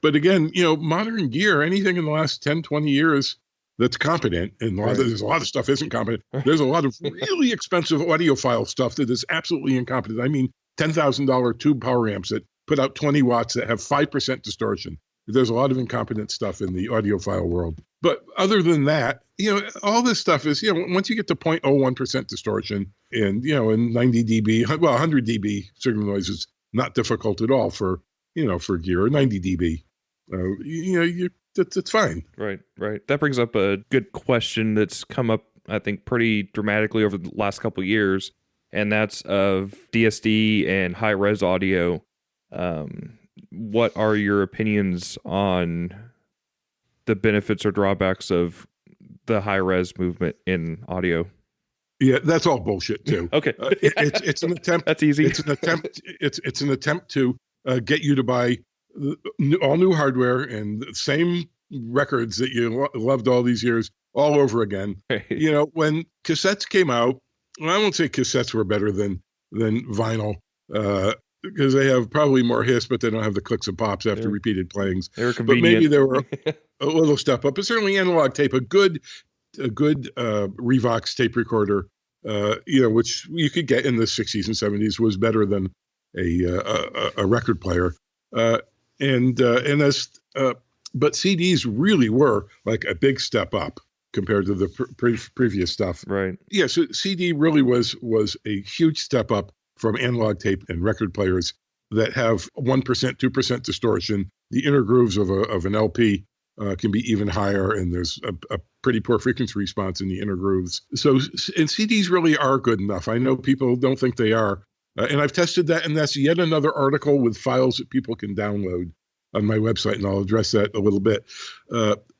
But again, modern gear, anything in the last 10, 20 years that's competent, and there's a lot of stuff isn't competent. There's a lot of really expensive audiophile stuff that is absolutely incompetent. I mean, $10,000 tube power amps that put out 20 watts that have 5% distortion. There's a lot of incompetent stuff in the audiophile world. But other than that, all this stuff is, once you get to 0.01% distortion and, and 90 dB, 100 dB signal noise is not difficult at all for gear, or 90 dB. It's fine. Right. That brings up a good question that's come up, I think, pretty dramatically over the last couple of years, and that's of DSD and high-res audio. What are your opinions on the benefits or drawbacks of the high-res movement in audio? Yeah, that's all bullshit too. Okay, it's an attempt. That's easy. It's an attempt. It's an attempt to get you to buy all new hardware and the same records that you loved all these years all over again. Right. When cassettes came out, well, I won't say cassettes were better than vinyl. Because they have probably more hiss, but they don't have the clicks and pops after repeated playings. They were convenient. But maybe they were a little step up. But certainly analog tape, a good Revox tape recorder, which you could get in the 60s and 70s, was better than a record player. But CDs really were like a big step up compared to the previous stuff. Right. Yeah. So CD really was a huge step up from analog tape and record players that have 1%, 2% distortion. The inner grooves of an LP can be even higher, and there's a pretty poor frequency response in the inner grooves. So, and CDs really are good enough. I know people don't think they are, and I've tested that, and that's yet another article with files that people can download on my website, and I'll address that a little bit.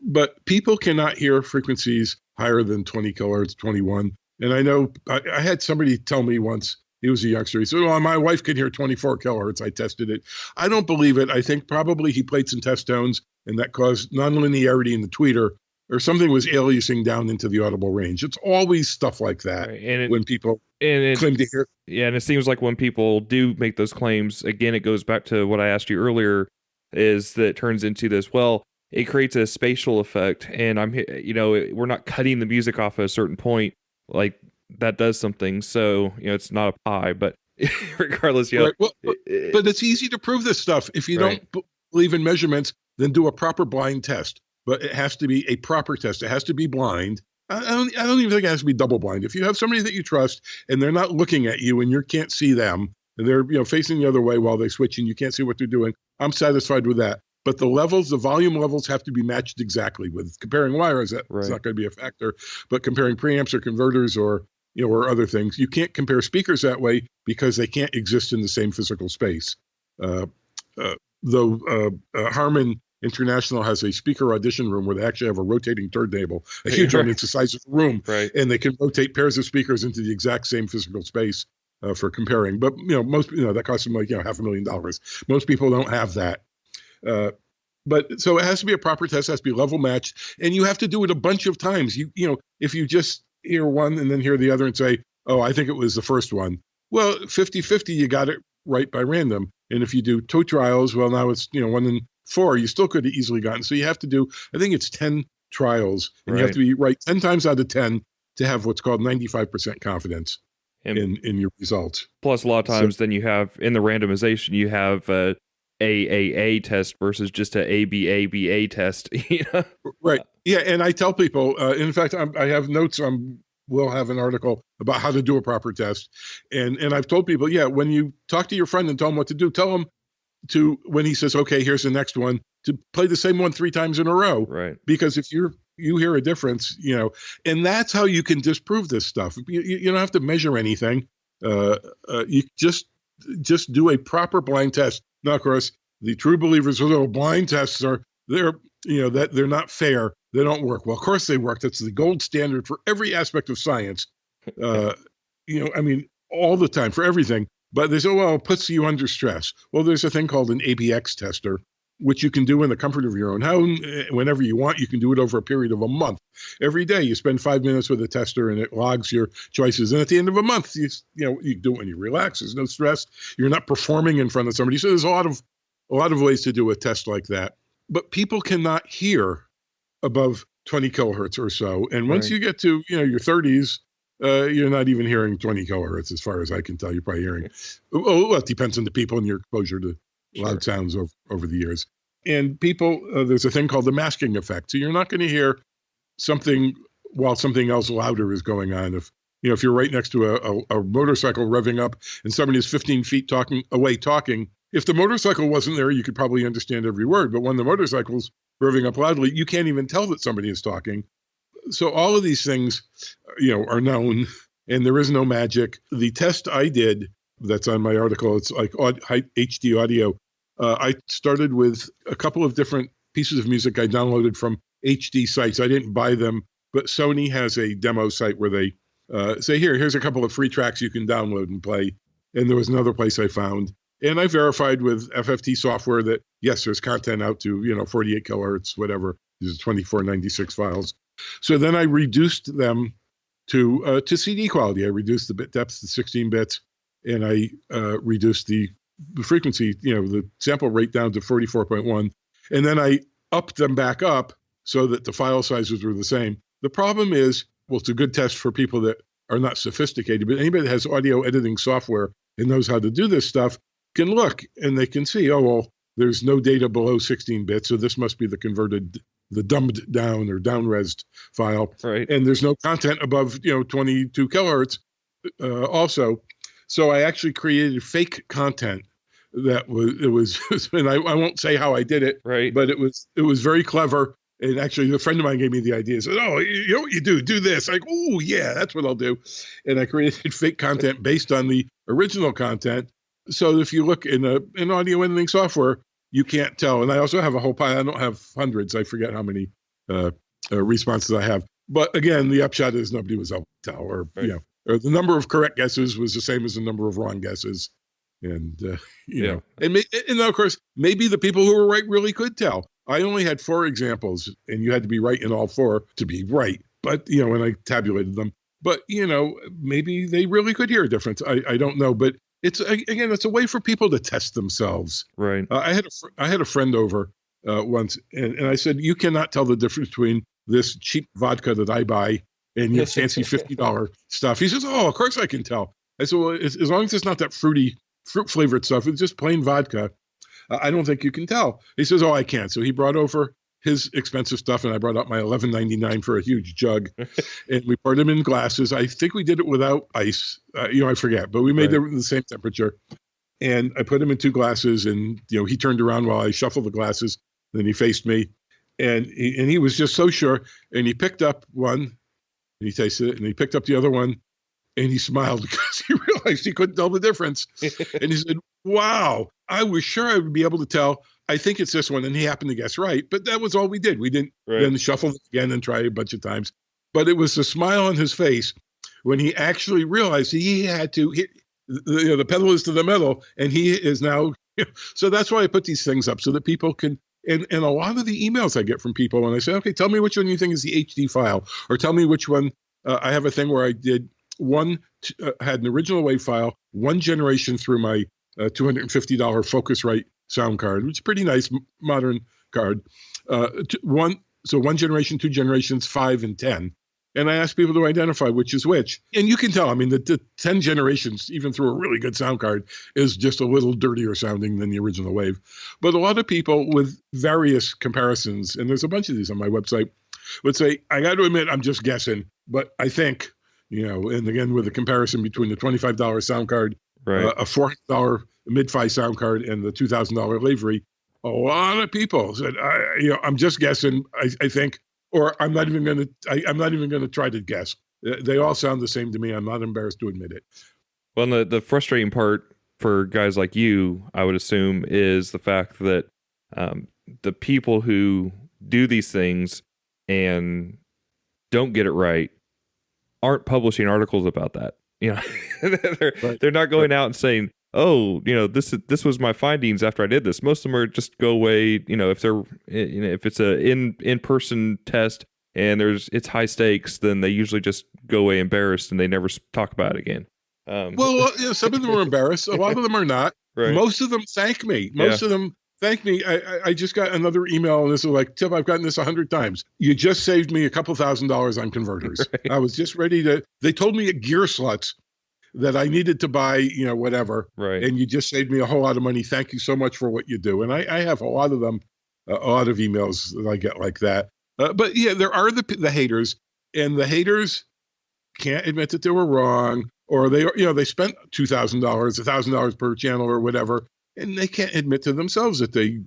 But people cannot hear frequencies higher than 20 kilohertz, 21. And I know I had somebody tell me once, he was a youngster. He said, well, my wife could hear 24 kilohertz. I tested it. I don't believe it. I think probably he played some test tones, and that caused nonlinearity in the tweeter, or something was aliasing down into the audible range. It's always stuff like that. Right. And when people claim to hear. Yeah, and it seems like when people do make those claims, again, it goes back to what I asked you earlier, is that it turns into this, well, it creates a spatial effect, and we're not cutting the music off at a certain point. Like, that does something. So, it's not a pie, but regardless, right. Well, but it's easy to prove this stuff. If you don't believe in measurements, then do a proper blind test. But it has to be a proper test. It has to be blind. I don't even think it has to be double blind. If you have somebody that you trust and they're not looking at you and you can't see them, and they're facing the other way while they switch and you can't see what they're doing, I'm satisfied with that. But the volume levels have to be matched exactly. With comparing wires, that's not going to be a factor. But comparing preamps or converters or or other things. You can't compare speakers that way because they can't exist in the same physical space. Though Harman International has a speaker audition room where they actually have a rotating turntable, a huge one. It's the size of the room, and they can rotate pairs of speakers into the exact same physical space for comparing. But most that costs them like $500,000. Most people don't have that. But so it has to be a proper test, has to be level matched, and you have to do it a bunch of times. If you just hear one and then hear the other and say, oh, I think it was the first one. Well, 50-50, you got it right by random. And if you do two trials, well, now it's 1 in 4. You still could have easily gotten. So you have to do, I think it's 10 trials, and you have to be right 10 times out of 10 to have what's called 95% confidence in your results. Plus, a lot of times, then you have in the randomization, you have AAA test versus just a ABABA test. Right. Yeah, and I tell people, in fact, I have notes on. We'll have an article about how to do a proper test. And I've told people, when you talk to your friend and tell him what to do, tell him to, when he says, okay, here's the next one, to play the same one 3 times in a row. Right. Because if you hear a difference, and that's how you can disprove this stuff. You don't have to measure anything. You just do a proper blind test. Now, of course, the true believers who blind tests they're not fair. They don't work. Well, of course they work. That's the gold standard for every aspect of science. All the time for everything. But they say, well, it puts you under stress. Well, there's a thing called an ABX tester, which you can do in the comfort of your own home whenever you want. You can do it over a period of a month. Every day you spend 5 minutes with a tester and it logs your choices. And at the end of a month, you do it when you relax. There's no stress. You're not performing in front of somebody. So there's a lot of ways to do a test like that. But people cannot hear above 20 kilohertz or so. And once you get to, your 30s, you're not even hearing 20 kilohertz as far as I can tell. You're probably hearing, well, it depends on the people and your exposure to loud sounds over the years. And people, there's a thing called the masking effect. So you're not going to hear something while something else louder is going on. If you're right next to a motorcycle revving up and somebody is 15 feet talking, if the motorcycle wasn't there, you could probably understand every word. But when the motorcycle's revving up loudly, you can't even tell that somebody is talking. So all of these things, are known, and there is no magic. The test I did, that's on my article, it's like HD audio. I started with a couple of different pieces of music I downloaded from HD sites. I didn't buy them, but Sony has a demo site where they say, here's a couple of free tracks you can download and play. And there was another place I found. And I verified with FFT software that, yes, there's content out to, 48 kilohertz, whatever. These are 2496 files. So then I reduced them to CD quality. I reduced the bit depth to 16 bits, and I reduced the frequency, the sample rate down to 44.1. And then I upped them back up so that the file sizes were the same. The problem is, well, it's a good test for people that are not sophisticated, but anybody that has audio editing software and knows how to do this stuff can look and they can see, there's no data below 16 bits, so this must be the dumbed down or down-resed file. Right. And there's no content above, 22 kilohertz also. So I actually created fake content that was and I won't say how I did it, right, but it was very clever. And actually, a friend of mine gave me the idea. Said, you know what you do this. Like, oh, yeah, that's what I'll do. And I created fake content based on the original content. So if you look in audio editing software, you can't tell. And I also have a whole pile. I don't have hundreds. I forget how many responses I have. But again, the upshot is nobody was able to tell. Or, right, or the number of correct guesses was the same as the number of wrong guesses. And, and of course, maybe the people who were right really could tell. I only had 4 examples, and you had to be right in all 4 to be right. But, when I tabulated them. But, maybe they really could hear a difference. I don't know. But it's a way for people to test themselves. Right. I had a friend over once, and I said, you cannot tell the difference between this cheap vodka that I buy and your fancy $50 stuff. He says, of course I can tell. I said, well, as long as it's not that fruit flavored stuff, it's just plain vodka. I don't think you can tell. He says, I can. So he brought over his expensive stuff, and I brought out my $11.99 for a huge jug, and we poured them in glasses. I think we did it without ice. I forget, but we made them the same temperature. And I put them in 2 glasses, and he turned around while I shuffled the glasses. Then he faced me, and he was just so sure. And he picked up one, and he tasted it, and he picked up the other one, And he smiled because he realized he couldn't tell the difference. And he said, wow, I was sure I would be able to tell. I think it's this one. And he happened to guess right. But that was all we did. We didn't then shuffle it again and try a bunch of times. But it was the smile on his face when he actually realized he had to hit, the pedal is to the metal, and he is now. So that's why I put these things up so that people can. And a lot of the emails I get from people when I say, okay, tell me which one you think is the HD file, or tell me which one. I have a thing where I did had an original WAV file, one generation through my $250 Focusrite sound card, which is a pretty nice modern card. One generation, 2 generations, 5 and 10. And I asked people to identify which is which. And you can tell, I mean, the 10 generations, even through a really good sound card, is just a little dirtier sounding than the original WAV. But a lot of people with various comparisons, and there's a bunch of these on my website, would say, I got to admit, I'm just guessing, but I think, and again, with the comparison between the $25 sound card, a $400 mid-fi sound card, and the $2,000 Lavery, a lot of people said, I'm just guessing, I think, or I'm not even going to try to guess. They all sound the same to me. I'm not embarrassed to admit it. Well, the frustrating part for guys like you, I would assume, is the fact that the people who do these things and don't get it right aren't publishing articles about that. They're not going out and saying, oh, this was my findings after I did this. Most of them are just go away. If it's a in-person test and it's high stakes, then they usually just go away embarrassed and they never talk about it again. Some of them are embarrassed. A lot of them are not. Right. Most of them thank me. Most of them thank me. I just got another email, and this is like, Tim, I've gotten this 100 times. You just saved me a couple $1,000s on converters. Right. I was just ready to. They told me at Gear Sluts that I needed to buy, whatever. Right. And you just saved me a whole lot of money. Thank you so much for what you do. And I have a lot of them, a lot of emails that I get like that. But yeah, there are the haters, and the haters can't admit that they were wrong, or they spent $2,000, $1,000 per channel or whatever, and they can't admit to themselves that they,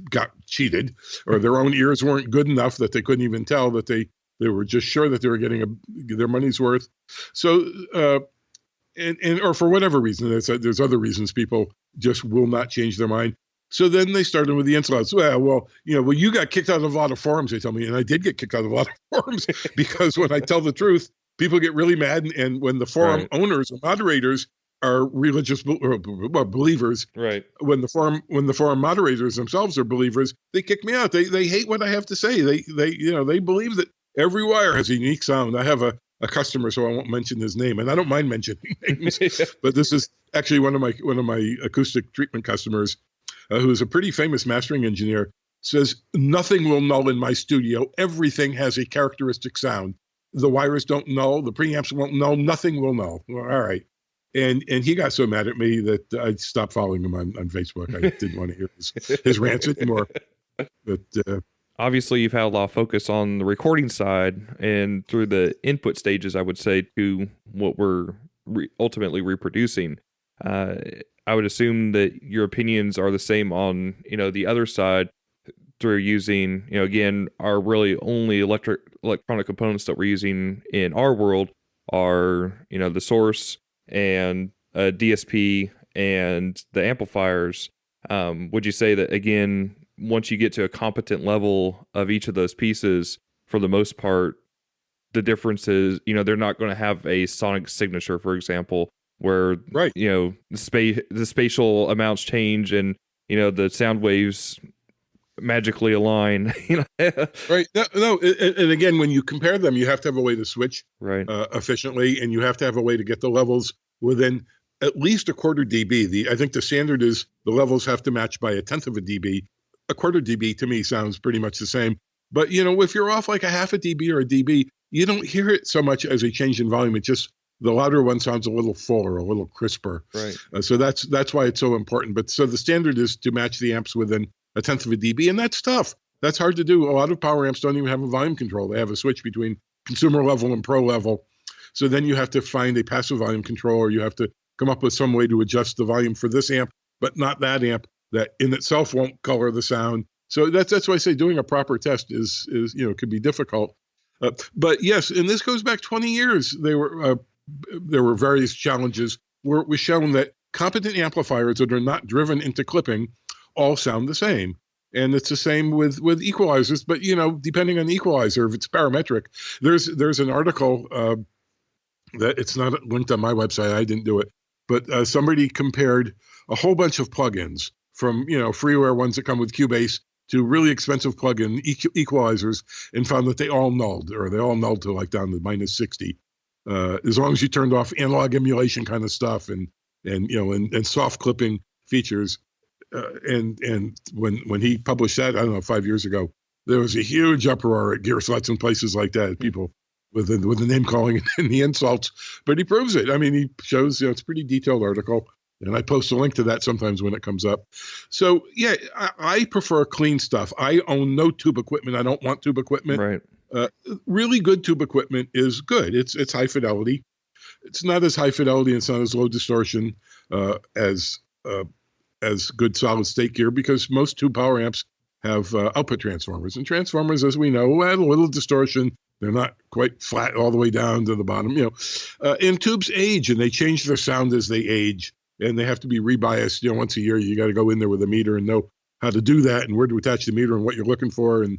got cheated, or their own ears weren't good enough that they couldn't even tell that they were just sure that they were getting their money's worth. So, or for whatever reason, there's other reasons people just will not change their mind. So then they started with the insults. Well, you got kicked out of a lot of forums, they tell me, and I did get kicked out of a lot of forums because when I tell the truth, people get really mad. And when the forum owners or moderators are religious believers, right? When the forum moderators themselves are believers, they kick me out. They hate what I have to say. They believe that every wire has a unique sound. I have a customer, so I won't mention his name, and I don't mind mentioning names, but this is actually one of my acoustic treatment customers, who is a pretty famous mastering engineer, says, nothing will null in my studio. Everything has a characteristic sound. The wires don't null. The preamps won't null. Nothing will null. Well, all right. And he got so mad at me that I stopped following him on Facebook. I didn't want to hear his rants anymore. But obviously, you've had a lot of focus on the recording side and through the input stages, I would say, to what we're ultimately reproducing. I would assume that your opinions are the same on, the other side through using, again, our really only electronic components that we're using in our world are, the source and DSP and the amplifiers. Would you say that, again, once you get to a competent level of each of those pieces, for the most part, the difference is, they're not going to have a sonic signature, for example, where, the spatial amounts change and, the sound waves magically align. Right. No. And again, when you compare them, you have to have a way to switch efficiently, and you have to have a way to get the levels within at least a quarter dB. I think the standard is the levels have to match by 1/10 of a dB. A quarter dB to me sounds pretty much the same. But, if you're off like a half a dB or a dB, you don't hear it so much as a change in volume. It just, the louder one sounds a little fuller, a little crisper. Right. So that's why it's so important. But so the standard is to match the amps within 1/10 of a dB, and that's tough. That's hard to do. A lot of power amps don't even have a volume control. They have a switch between consumer level and pro level. So then you have to find a passive volume control, or you have to come up with some way to adjust the volume for this amp, but not that amp, that in itself won't color the sound. So that's why I say doing a proper test is could be difficult. But yes, and this goes back 20 years. There were various challenges where it was shown that competent amplifiers that are not driven into clipping all sound the same. And it's the same with equalizers, but depending on the equalizer, if it's parametric, there's an article that it's not linked on my website. I didn't do it, but somebody compared a whole bunch of plugins from freeware ones that come with Cubase to really expensive plug-in equalizers, and found that they all nulled to like down to minus 60. As long as you turned off analog emulation kind of stuff and soft clipping features. And when he published that, I don't know, 5 years ago, there was a huge uproar at Gearslots and places like that. People with the name calling and the insults, but he proves it. I mean, he shows, it's a pretty detailed article, and I post a link to that sometimes when it comes up. So yeah, I prefer clean stuff. I own no tube equipment. I don't want tube equipment. Right. Really good tube equipment is good. It's high fidelity. It's not as high fidelity and it's not as low distortion as good solid state gear, because most tube power amps have output transformers, and transformers, as we know, add a little distortion. They're not quite flat all the way down to the bottom, and tubes age and they change their sound as they age, and they have to be rebiased, once a year. You got to go in there with a meter and know how to do that and where to attach the meter and what you're looking for. And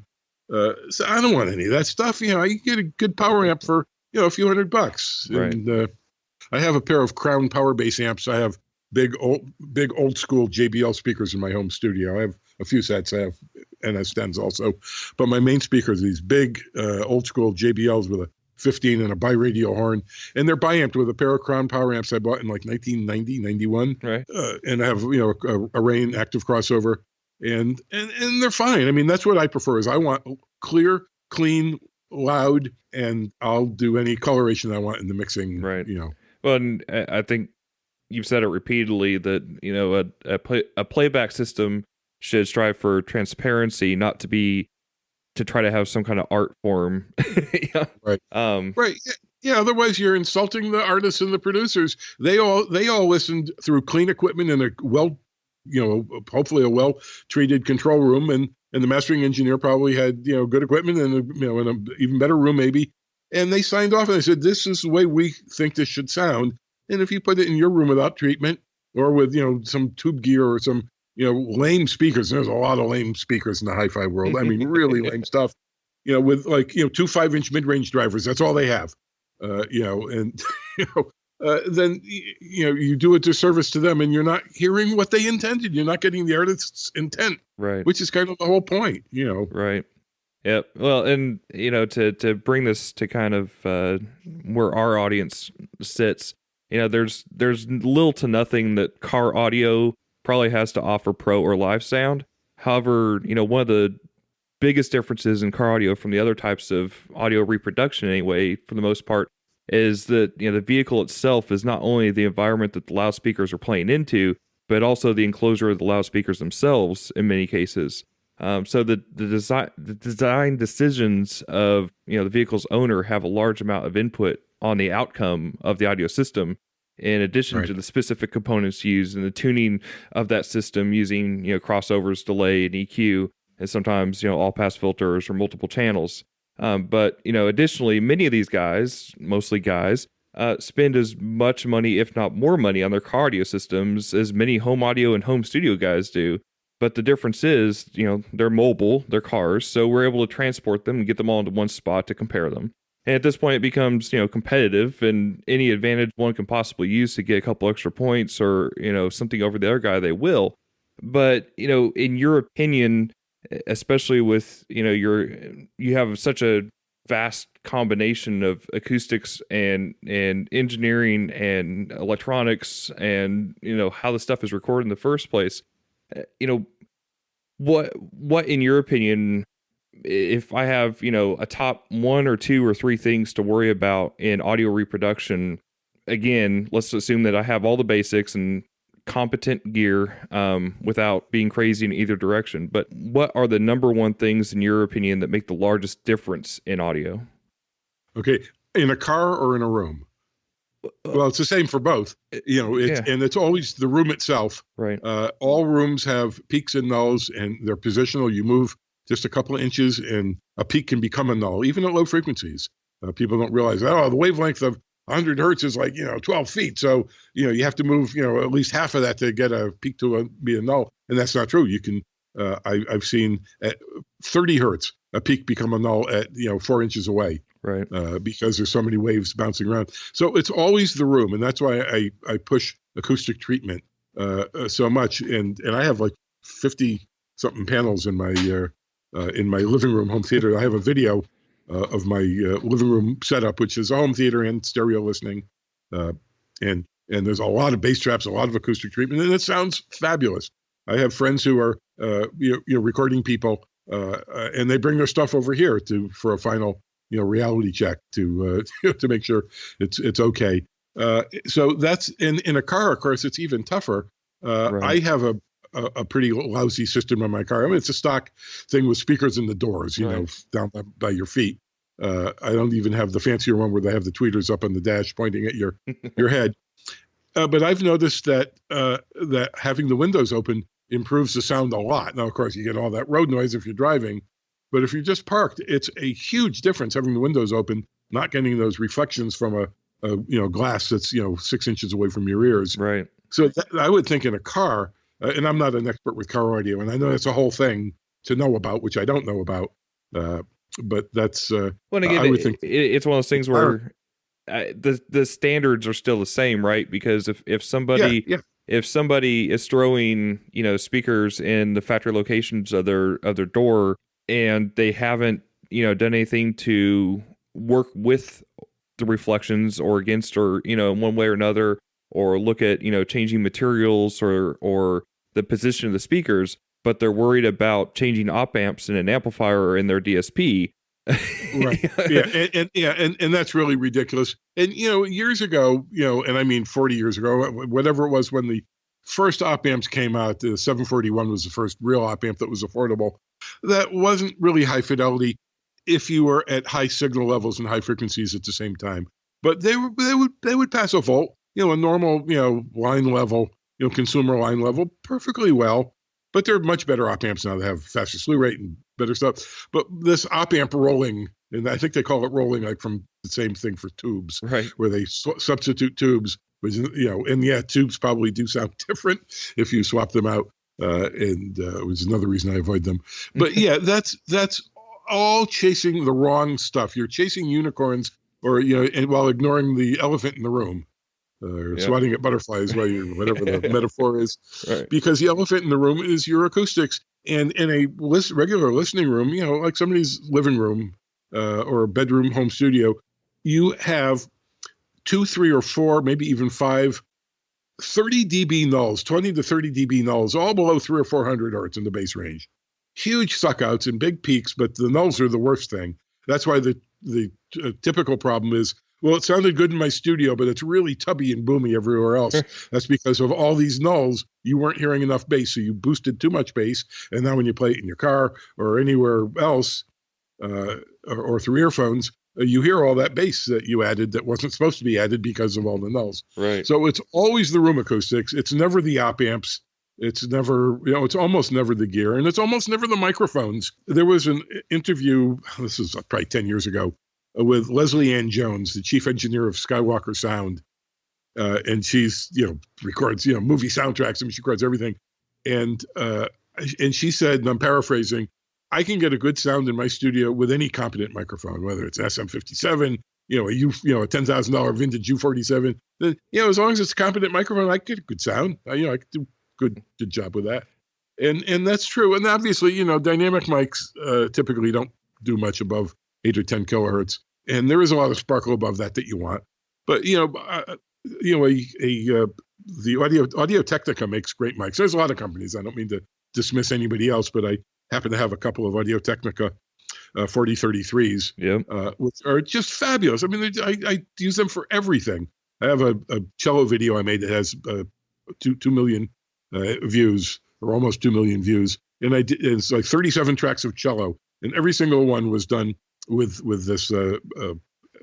so I don't want any of that stuff. I can get a good power amp for, a few $100. Right. And I have a pair of Crown power bass amps. I have big old school JBL speakers in my home studio. I have a few sets. I have NS10s also, but my main speakers are these big old school JBLs with a 15 and a bi-radial horn, and they're bi-amped with a pair of Crown power amps I bought in like 1990, 91. Right. And I have a Rain active crossover, and they're fine. I mean, that's what I prefer. Is I want clear, clean, loud, and I'll do any coloration I want in the mixing. Right. Well, and I think you've said it repeatedly that a playback system should strive for transparency, not to try to have some kind of art form. Yeah. Right. Right. Yeah. Otherwise, you're insulting the artists and the producers. They all listened through clean equipment in a hopefully a well treated control room, and the mastering engineer probably had good equipment and in an even better room maybe, and they signed off and they said, this is the way we think this should sound. And if you put it in your room without treatment, or with some tube gear or some lame speakers, there's a lot of lame speakers in the hi-fi world. I mean, really lame stuff. With like 2 5-inch mid-range drivers. That's all they have. And then you do a disservice to them, and you're not hearing what they intended. You're not getting the artist's intent, right? Which is kind of the whole point, Right. Yep. Well, and to bring this to kind of where our audience sits. There's little to nothing that car audio probably has to offer pro or live sound. However, one of the biggest differences in car audio from the other types of audio reproduction anyway, for the most part, is that the vehicle itself is not only the environment that the loudspeakers are playing into, but also the enclosure of the loudspeakers themselves in many cases. So the design decisions of the vehicle's owner have a large amount of input on the outcome of the audio system, in addition to the specific components used and the tuning of that system using crossovers, delay, and EQ, and sometimes all pass filters or multiple channels. But additionally, many of these guys, mostly guys, spend as much money, if not more money, on their car audio systems as many home audio and home studio guys do. But the difference is, they're mobile, they're cars, so we're able to transport them and get them all into one spot to compare them. And at this point, it becomes, competitive, and any advantage one can possibly use to get a couple extra points or, something over the other guy, they will. But, in your opinion, especially with, you have such a vast combination of acoustics and engineering and electronics and, how the stuff is recorded in the first place, what in your opinion, if I have, a top 1 or 2 or 3 things to worry about in audio reproduction, again, let's assume that I have all the basics and competent gear without being crazy in either direction. But what are the number 1 things in your opinion that make the largest difference in audio? Okay. In a car or in a room? Well, it's the same for both. And it's always the room itself. Right. All rooms have peaks and nulls, and they're positional. You move just a couple of inches, and a peak can become a null, even at low frequencies. People don't realize, the wavelength of 100 hertz is like, 12 feet. So, you have to move, at least half of that to get a peak to be a null. And that's not true. You can, I've seen at 30 hertz, a peak become a null at, 4 inches away. Right. Because there's so many waves bouncing around. So it's always the room. And that's why I push acoustic treatment so much. And I have like 50 something panels in my living room home theater. I have a video of my living room setup, which is a home theater and stereo listening. And there's a lot of bass traps, a lot of acoustic treatment, and it sounds fabulous. I have friends who are, recording people, and they bring their stuff over here for a final, reality check to make sure it's okay. So that's in a car, of course, it's even tougher. Right. I have a pretty lousy system in my car. I mean, it's a stock thing with speakers in the doors, down by your feet. I don't even have the fancier one where they have the tweeters up on the dash pointing at your head. But I've noticed that having the windows open improves the sound a lot. Now, of course, you get all that road noise if you're driving, but if you're just parked, it's a huge difference having the windows open, not getting those reflections from a glass that's 6 inches away from your ears. Right. So I would think in a car. And I'm not an expert with car audio, and I know that's a whole thing to know about, which I don't know about. But that's well, again, I would think it's one of those things where the standards are still the same, right? Because if somebody is throwing speakers in the factory locations of their door, and they haven't done anything to work with the reflections or against, or in one way or another, or look at changing materials or the position of the speakers, but they're worried about changing op amps in an amplifier or in their DSP. Right. And that's really ridiculous. And years ago, and I mean 40 years ago, whatever it was when the first op amps came out, the 741 was the first real op amp that was affordable. That wasn't really high fidelity if you were at high signal levels and high frequencies at the same time. But they would pass a volt. A normal, line level, consumer line level perfectly well. But there are much better op amps now that have faster slew rate and better stuff. But this op amp rolling, and I think they call it rolling like from the same thing for tubes, right? Where they substitute tubes, which, tubes probably do sound different if you swap them out. And it was another reason I avoid them. But yeah, that's all chasing the wrong stuff. You're chasing unicorns, or and while ignoring the elephant in the room. Swatting at butterflies, whatever the metaphor is, right. Because the elephant in the room is your acoustics. And in a regular listening room, like somebody's living room or bedroom home studio, you have 2, 3, or 4, maybe even 5, 30 dB nulls, 20 to 30 dB nulls, all below 300 or 400 hertz in the bass range. Huge suckouts and big peaks, but the nulls are the worst thing. That's why the typical problem is, well, it sounded good in my studio, but it's really tubby and boomy everywhere else. That's because of all these nulls, you weren't hearing enough bass, so you boosted too much bass. And now when you play it in your car or anywhere else, or through earphones, you hear all that bass that you added that wasn't supposed to be added because of all the nulls. Right. So it's always the room acoustics. It's never the op amps. It's never, it's almost never the gear, and it's almost never the microphones. There was an interview, this is probably 10 years ago, with Leslie Ann Jones, the chief engineer of Skywalker Sound. And she's, records, movie soundtracks. I mean, she records everything. And she said, and I'm paraphrasing, I can get a good sound in my studio with any competent microphone, whether it's SM57, a $10,000 vintage U47. Then, as long as it's a competent microphone, I get a good sound. I could do good job with that. And that's true. And obviously, dynamic mics typically don't do much above 8 or 10 kilohertz. And there is a lot of sparkle above that you want. But, the Audio Technica makes great mics. There's a lot of companies. I don't mean to dismiss anybody else, but I happen to have a couple of Audio Technica 4033s, which are just fabulous. I mean, I use them for everything. I have a cello video I made that has 2 million views, or almost 2 million views. And it's like 37 tracks of cello. And every single one was done with this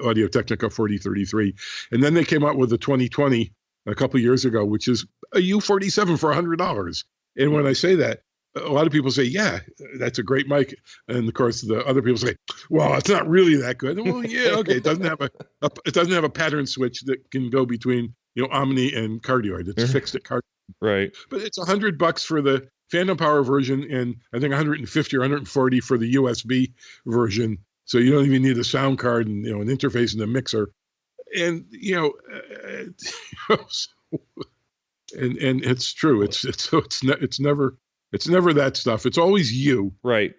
Audio Technica 4033. And then they came out with the 2020 a couple of years ago, which is a U47 for $100. And when I say that, a lot of people say, yeah, that's a great mic. And of course, the other people say, well, it's not really that good. And, well, yeah, okay. It doesn't have a pattern switch that can go between, Omni and cardioid. It's fixed at cardioid. Right. But it's $100 for the Phantom Power version, and I think 150 or 140 for the USB version. So you don't even need a sound card and an interface and a mixer. And and it's true. It's never that stuff. It's always you. Right.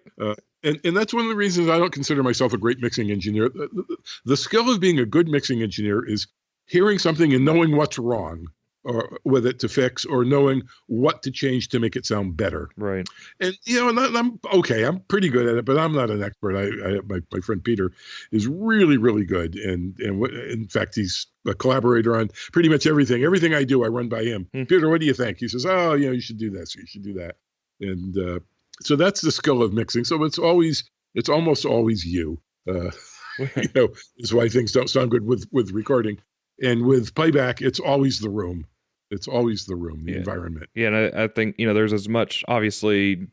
And that's one of the reasons I don't consider myself a great mixing engineer. The skill of being a good mixing engineer is hearing something and knowing what's wrong or with it to fix, or knowing what to change to make it sound better. Right. And and I'm okay. I'm pretty good at it, but I'm not an expert. My friend Peter is really, really good, and in fact, he's a collaborator on pretty much everything. Everything I do, I run by him. Peter, what do you think? He says, oh, you should do this, you should do that, and so that's the skill of mixing. So it's almost always you. Is why things don't sound good with recording, and with playback, it's always the room. It's always the room, the environment. Yeah, and I think, there's as much, obviously,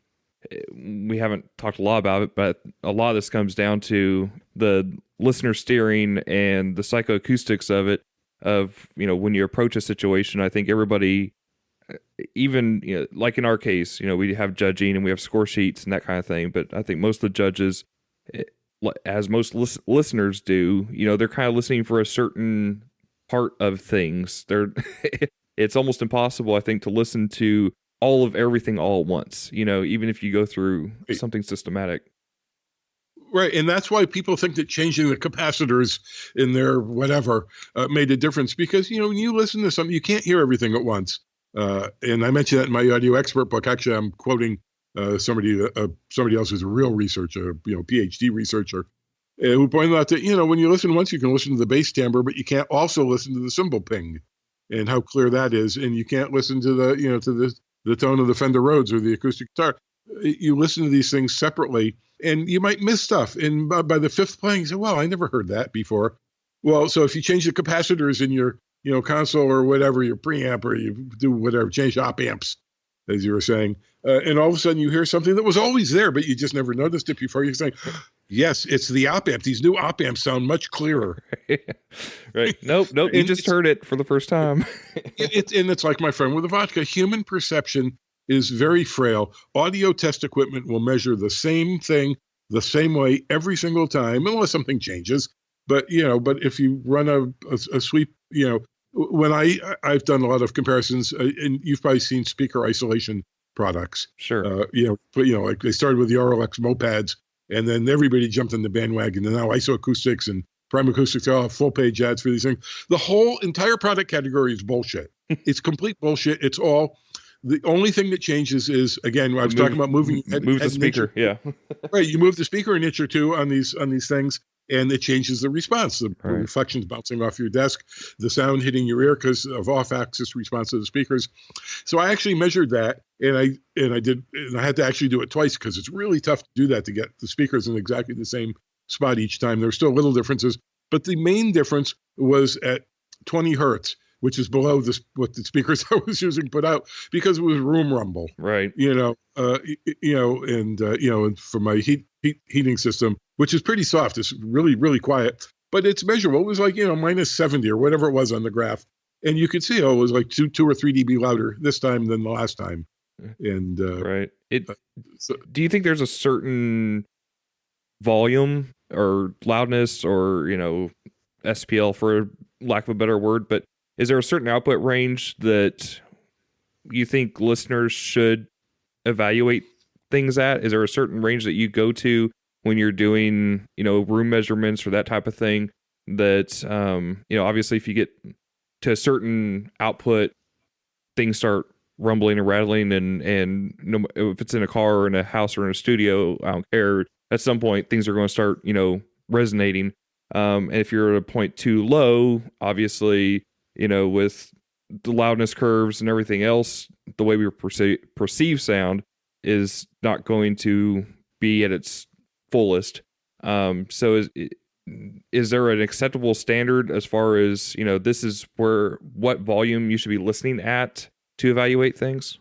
we haven't talked a lot about it, but a lot of this comes down to the listener steering and the psychoacoustics of it, when you approach a situation. I think everybody, even, like in our case, we have judging and we have score sheets and that kind of thing, but I think most of the judges, as most listeners do, they're kind of listening for a certain part of things. It's almost impossible, I think, to listen to all of everything all at once, even if you go through something systematic. Right. And that's why people think that changing the capacitors in their whatever made a difference, because, when you listen to something, you can't hear everything at once. And I mentioned that in my audio expert book. Actually, I'm quoting somebody else who's a real researcher, PhD researcher, who pointed out that, when you listen once, you can listen to the bass timbre, but you can't also listen to the cymbal ping and how clear that is. And you can't listen to the tone of the Fender Rhodes or the acoustic guitar. You listen to these things separately, and you might miss stuff. And by the fifth playing, you say, well, I never heard that before. Well, so if you change the capacitors in your, console or whatever, your preamp, or you do whatever, change op amps, as you were saying, and all of a sudden you hear something that was always there, but you just never noticed it before. You're saying, yes, it's the op amp. These new op amps sound much clearer. Right. Nope. You just heard it for the first time. It's like my friend with the vodka. Human perception is very frail. Audio test equipment will measure the same thing the same way every single time, unless something changes. But if you run a sweep, when I've done a lot of comparisons, and you've probably seen speaker isolation products. Sure. Like they started with the RLX mopeds, and then everybody jumped on the bandwagon, and now isoacoustics and prime acoustics, all full page ads for these things. The whole entire product category is bullshit. It's complete bullshit. It's all. The only thing that changes is, again, I was talking about moving the speaker. Yeah. Right. You move the speaker an inch or two on these things, and it changes the response. The reflections bouncing off your desk, the sound hitting your ear because of off-axis response to the speakers. So I actually measured that, and I had to actually do it twice because it's really tough to do that, to get the speakers in exactly the same spot each time. There's still little differences, but the main difference was at 20 hertz, which is below what the speakers I was using put out, because it was room rumble. Right. And for my heating system, which is pretty soft, it's really, really quiet, but it's measurable. It was like, minus 70 or whatever it was on the graph. And you could see, it was like 2 or 3 dB louder this time than the last time. And right. Do you think there's a certain volume or loudness or, SPL for lack of a better word, but is there a certain output range that you think listeners should evaluate things at? Is there a certain range that you go to when you're doing, room measurements or that type of thing that, obviously if you get to a certain output, things start rumbling and rattling and if it's in a car or in a house or in a studio, I don't care. At some point, things are going to start, resonating. And if you're at a point too low, obviously, with the loudness curves and everything else, the way we perceive sound is not going to be at its fullest. So is there an acceptable standard as far as, this is what volume you should be listening at to evaluate things?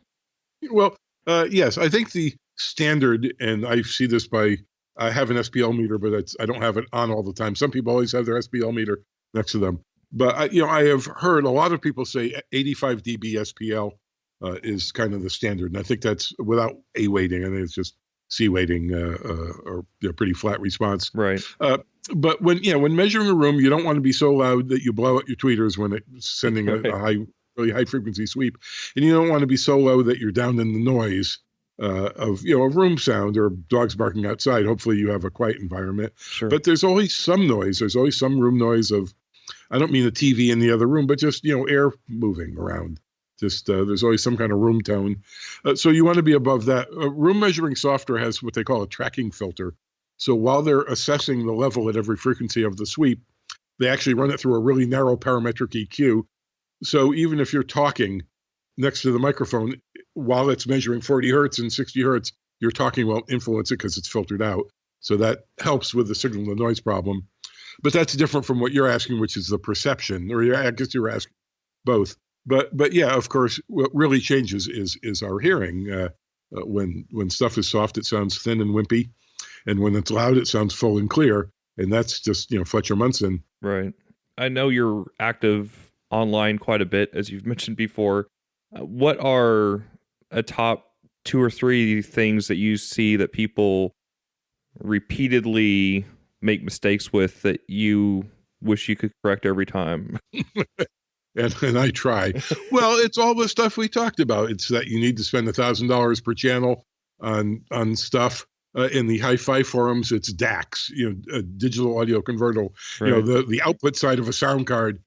Well, Yes, I think the standard, and I see this by, I have an SPL meter, but I don't have it on all the time. Some people always have their SPL meter next to them. But I have heard a lot of people say 85 dB SPL is kind of the standard, and I think that's without A weighting. I think it's just C weighting or pretty flat response. Right. But when measuring a room, you don't want to be so loud that you blow out your tweeters when it's sending a really high frequency sweep, and you don't want to be so low that you're down in the noise of a room sound or dogs barking outside. Hopefully you have a quiet environment. Sure. But there's always some noise. There's always some room noise of, I don't mean a TV in the other room, but just air moving around. Just there's always some kind of room tone. So you want to be above that. Room measuring software has what they call a tracking filter. So while they're assessing the level at every frequency of the sweep, they actually run it through a really narrow parametric EQ. So even if you're talking next to the microphone, while it's measuring 40 hertz and 60 hertz, your talking won't influence it because it's filtered out. So that helps with the signal to noise problem. But that's different from what you're asking, which is the perception, or I guess you're asking both. But yeah, of course, what really changes is our hearing. When stuff is soft, it sounds thin and wimpy, and when it's loud, it sounds full and clear. And that's just Fletcher Munson. Right. I know you're active online quite a bit, as you've mentioned before. What are a top 2 or 3 things that you see that people repeatedly make mistakes with that you wish you could correct every time? And I try. Well, it's all the stuff we talked about. It's that you need to spend $1,000 per channel on stuff. In the hi-fi forums, it's DACs, a digital audio converter, Right. The output side of a sound card.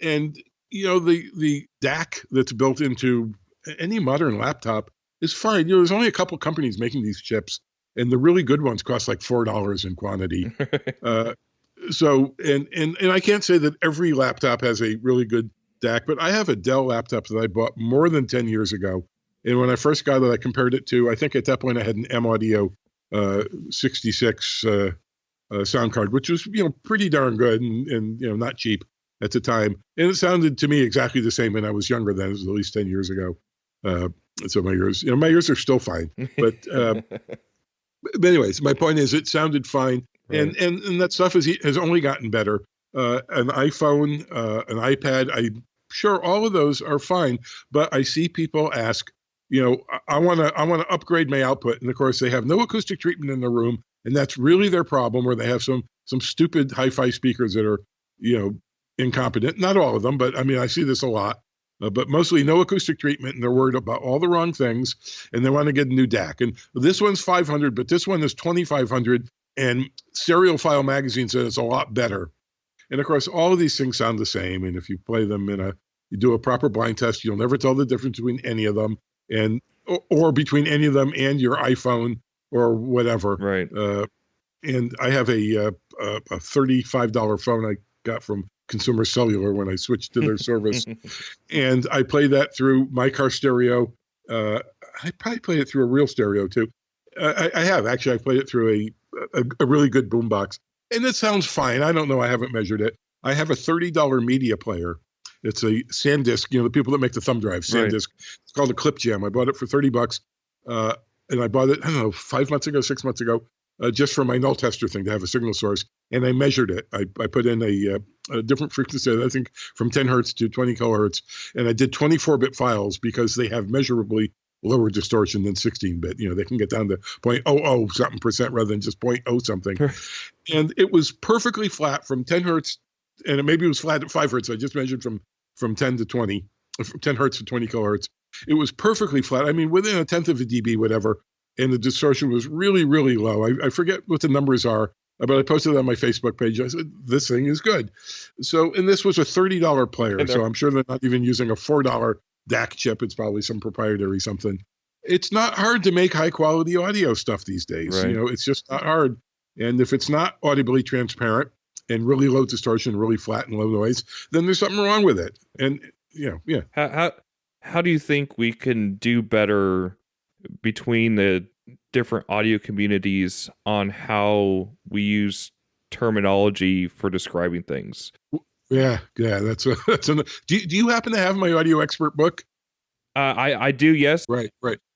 And, the DAC that's built into any modern laptop is fine. There's only a couple companies making these chips, and the really good ones cost like $4 in quantity. So, and I can't say that every laptop has a really good DAC, but I have a Dell laptop that I bought more than 10 years ago. And when I first got it, I compared it to, I think at that point I had an M Audio 66 sound card, which was, pretty darn good and not cheap at the time. And it sounded to me exactly the same when I was younger than. It was at least 10 years ago. So my ears are still fine. But anyways, my point is it sounded fine. Right. And that stuff has only gotten better. An iPhone, an iPad, I'm sure all of those are fine, but I see people ask, I want to upgrade my output, and of course they have no acoustic treatment in the room, and that's really their problem. Or they have some stupid hi-fi speakers that are, incompetent. Not all of them, but I mean I see this a lot. But mostly no acoustic treatment, and they're worried about all the wrong things, and they want to get a new DAC. And this one's 500, but this one is 2,500, and Stereophile magazine says it's a lot better. And of course, all of these things sound the same. And if you play them you do a proper blind test, you'll never tell the difference between any of them, or between any of them and your iPhone or whatever. Right. And I have a $35 phone I got from Consumer Cellular when I switched to their service, and I play that through my car stereo. I probably play it through a real stereo too. I have actually. I played it through a really good boombox. And it sounds fine. I don't know. I haven't measured it. I have a $30 media player. It's a SanDisk, the people that make the thumb drive, SanDisk. Right. It's called a Clip Jam. I bought it for $30. And I bought it, I don't know, 6 months ago, just for my null tester thing to have a signal source. And I measured it. I put in a different frequency, I think from 10 hertz to 20 kilohertz. And I did 24-bit files because they have measurably lower distortion than 16-bit. They can get down to 0.00 something percent rather than just 0.0 something. And it was perfectly flat from 10 hertz, and maybe it was flat at 5 hertz. I just measured from 10 to 20, from 10 hertz to 20 kilohertz. It was perfectly flat. I mean, within a tenth of a dB, whatever. And the distortion was really, really low. I forget what the numbers are, but I posted it on my Facebook page. I said, this thing is good. So, and this was a $30 player. So I'm sure they're not even using a $4 DAC chip. It's probably some proprietary something. It's not hard to make high quality audio stuff these days. Right. It's just not hard. And if it's not audibly transparent and really low distortion, really flat and low noise, then there's something wrong with it. And yeah. How do you think we can do better between the different audio communities on how we use terminology for describing things? Yeah. That's do you happen to have my audio expert book? I do, yes. Right.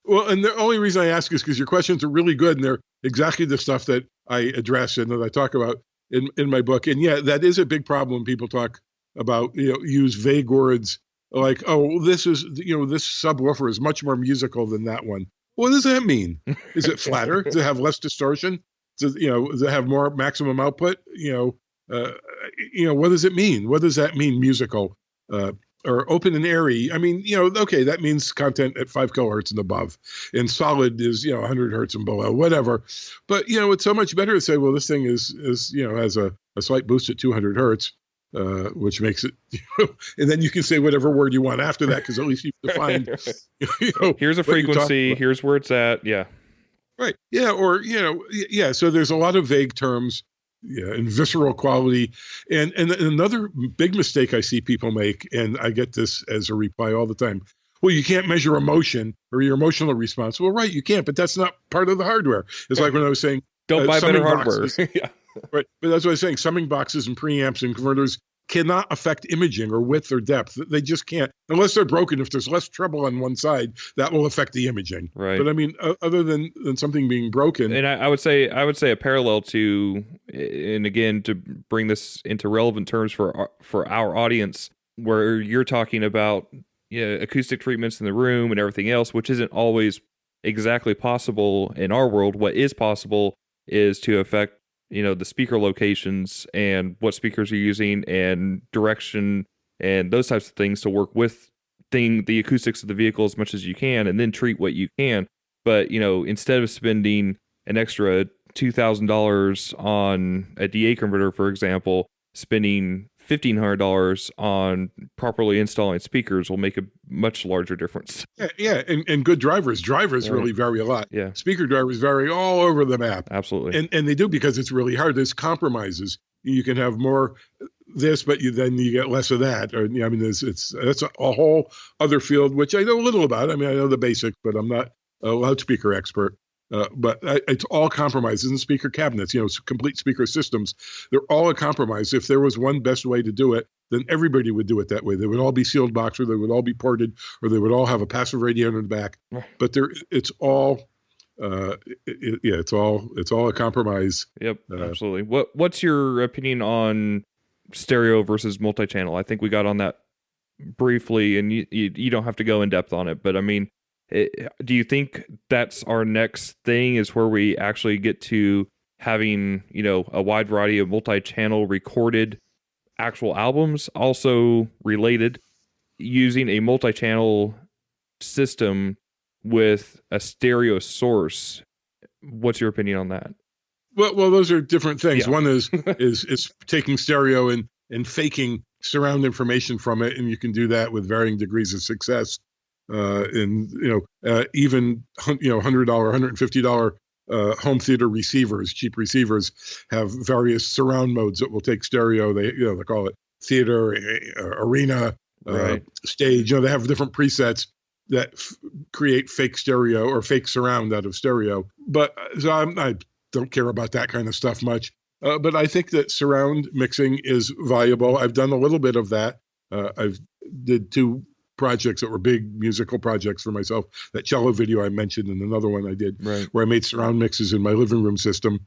Well, and the only reason I ask is because your questions are really good, and they're exactly the stuff that I address and that I talk about in my book. And yeah, that is a big problem when people talk about, use vague words like, oh, this subwoofer is much more musical than that one. What does that mean? Is it flatter? Does it have less distortion? Does it have more maximum output? What does it mean? What does that mean, musical? Or open and airy. I mean, okay, that means content at 5 kilohertz and above, and solid is 100 hertz and below, whatever. But it's so much better to say, well, this thing is has a slight boost at 200 hertz, which makes it, and then you can say whatever word you want after that, because at least you've defined. Here's a frequency. Here's where it's at. Yeah. Right. Yeah. Or yeah. So there's a lot of vague terms. Yeah, and visceral quality. And another big mistake I see people make, and I get this as a reply all the time, well, you can't measure emotion or your emotional response. Well, right, you can't, but that's not part of the hardware. It's like when I was saying, don't buy better hardware. Yeah. Right. But that's what I was saying. Summing boxes and preamps and converters cannot affect imaging or width or depth. They just can't, unless they're broken. If there's less treble on one side, that will affect the imaging. Right. But I mean, other than something being broken. And I would say a parallel to, and again, to bring this into relevant terms for our audience, where you're talking about acoustic treatments in the room and everything else, which isn't always exactly possible in our world. What is possible is to affect the speaker locations and what speakers are using and direction and those types of things to work with the acoustics of the vehicle as much as you can, and then treat what you can. But, instead of spending an extra $2,000 on a DA converter, for example, spending $1,500 on properly installing speakers will make a much larger difference. Yeah, and good drivers really vary a lot. Yeah, speaker drivers vary all over the map. Absolutely, and they do, because it's really hard. There's compromises. You can have more this, but then you get less of that. Or that's a whole other field, which I know a little about. I mean, I know the basics, but I'm not a loudspeaker expert. But it's all compromises in speaker cabinets, complete speaker systems. They're all a compromise. If there was one best way to do it, then everybody would do it that way. They would all be sealed box, or they would all be ported, or they would all have a passive radio in the back. But it's all, it's all a compromise. Yep, absolutely. What's your opinion on stereo versus multi-channel? I think we got on that briefly, and you don't have to go in depth on it, but I mean, do you think that's our next thing, is where we actually get to having, a wide variety of multi-channel recorded actual albums, also related, using a multi-channel system with a stereo source? What's your opinion on that? Well, those are different things. Yeah. One is taking stereo and faking surround information from it, and you can do that with varying degrees of success. And even $100, $150 home theater receivers, cheap receivers, have various surround modes that will take stereo. They call it theater, arena, stage. They have different presets that create fake stereo or fake surround out of stereo. But so I don't care about that kind of stuff much. But I think that surround mixing is valuable. I've done a little bit of that. I've did 2 projects that were big musical projects for myself. That cello video I mentioned, and another one I did where I made surround mixes in my living room system.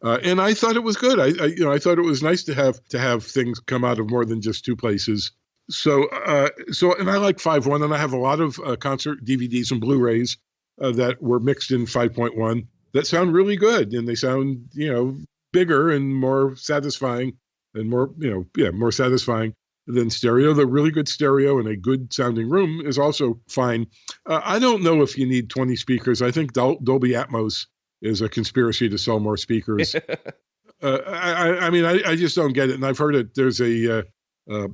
And I thought it was good. I thought it was nice to have things come out of more than just 2 places. So and I like 5.1, and I have a lot of concert DVDs and Blu-rays that were mixed in 5.1 that sound really good, and they sound, bigger and more satisfying, and more satisfying than stereo. The really good stereo in a good sounding room is also fine. I don't know if you need 20 speakers. I think Dolby Atmos is a conspiracy to sell more speakers. I just don't get it. And I've heard it. There's a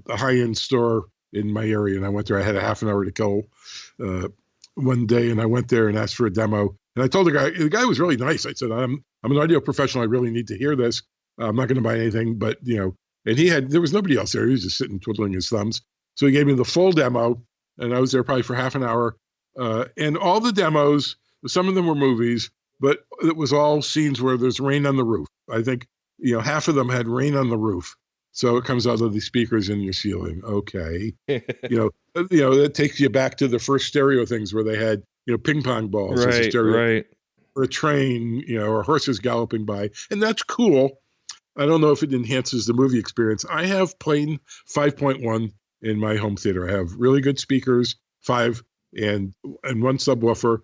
high-end store in my area, and I went there. I had a half an hour to kill one day, and I went there and asked for a demo. And I told the guy was really nice. I said, I'm an audio professional. I really need to hear this. I'm not going to buy anything, but, and there was nobody else there. He was just sitting twiddling his thumbs. So he gave me the full demo, and I was there probably for half an hour. And all the demos, some of them were movies, but it was all scenes where there's rain on the roof. I think, half of them had rain on the roof. So it comes out of the speakers in your ceiling. Okay. That takes you back to the first stereo things where they had, ping pong balls as a Right, stereo, right. or a train, or horses galloping by, and that's cool. I don't know if it enhances the movie experience. I have plain 5.1 in my home theater. I have really good speakers, 5 and one subwoofer,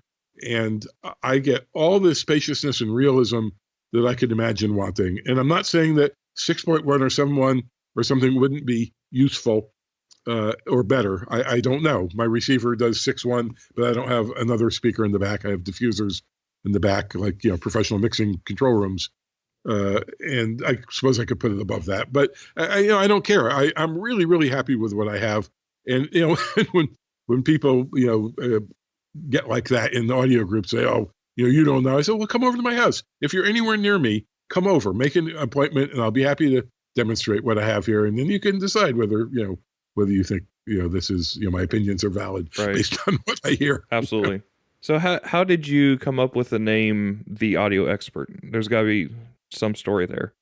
and I get all this spaciousness and realism that I could imagine wanting. And I'm not saying that 6.1 or 7.1 or something wouldn't be useful or better. I don't know. My receiver does 6.1, but I don't have another speaker in the back. I have diffusers in the back, like professional mixing control rooms. And I suppose I could put it above that, but I don't care. I'm really, really happy with what I have. And when people get like that in the audio group, say, "Oh, you don't know," I said, "Well, come over to my house. If you're anywhere near me, come over, make an appointment, and I'll be happy to demonstrate what I have here. And then you can decide whether you think this is my opinions are valid based on what I hear." Absolutely. So how did you come up with the name The Audio Expert? There's got to be some story there.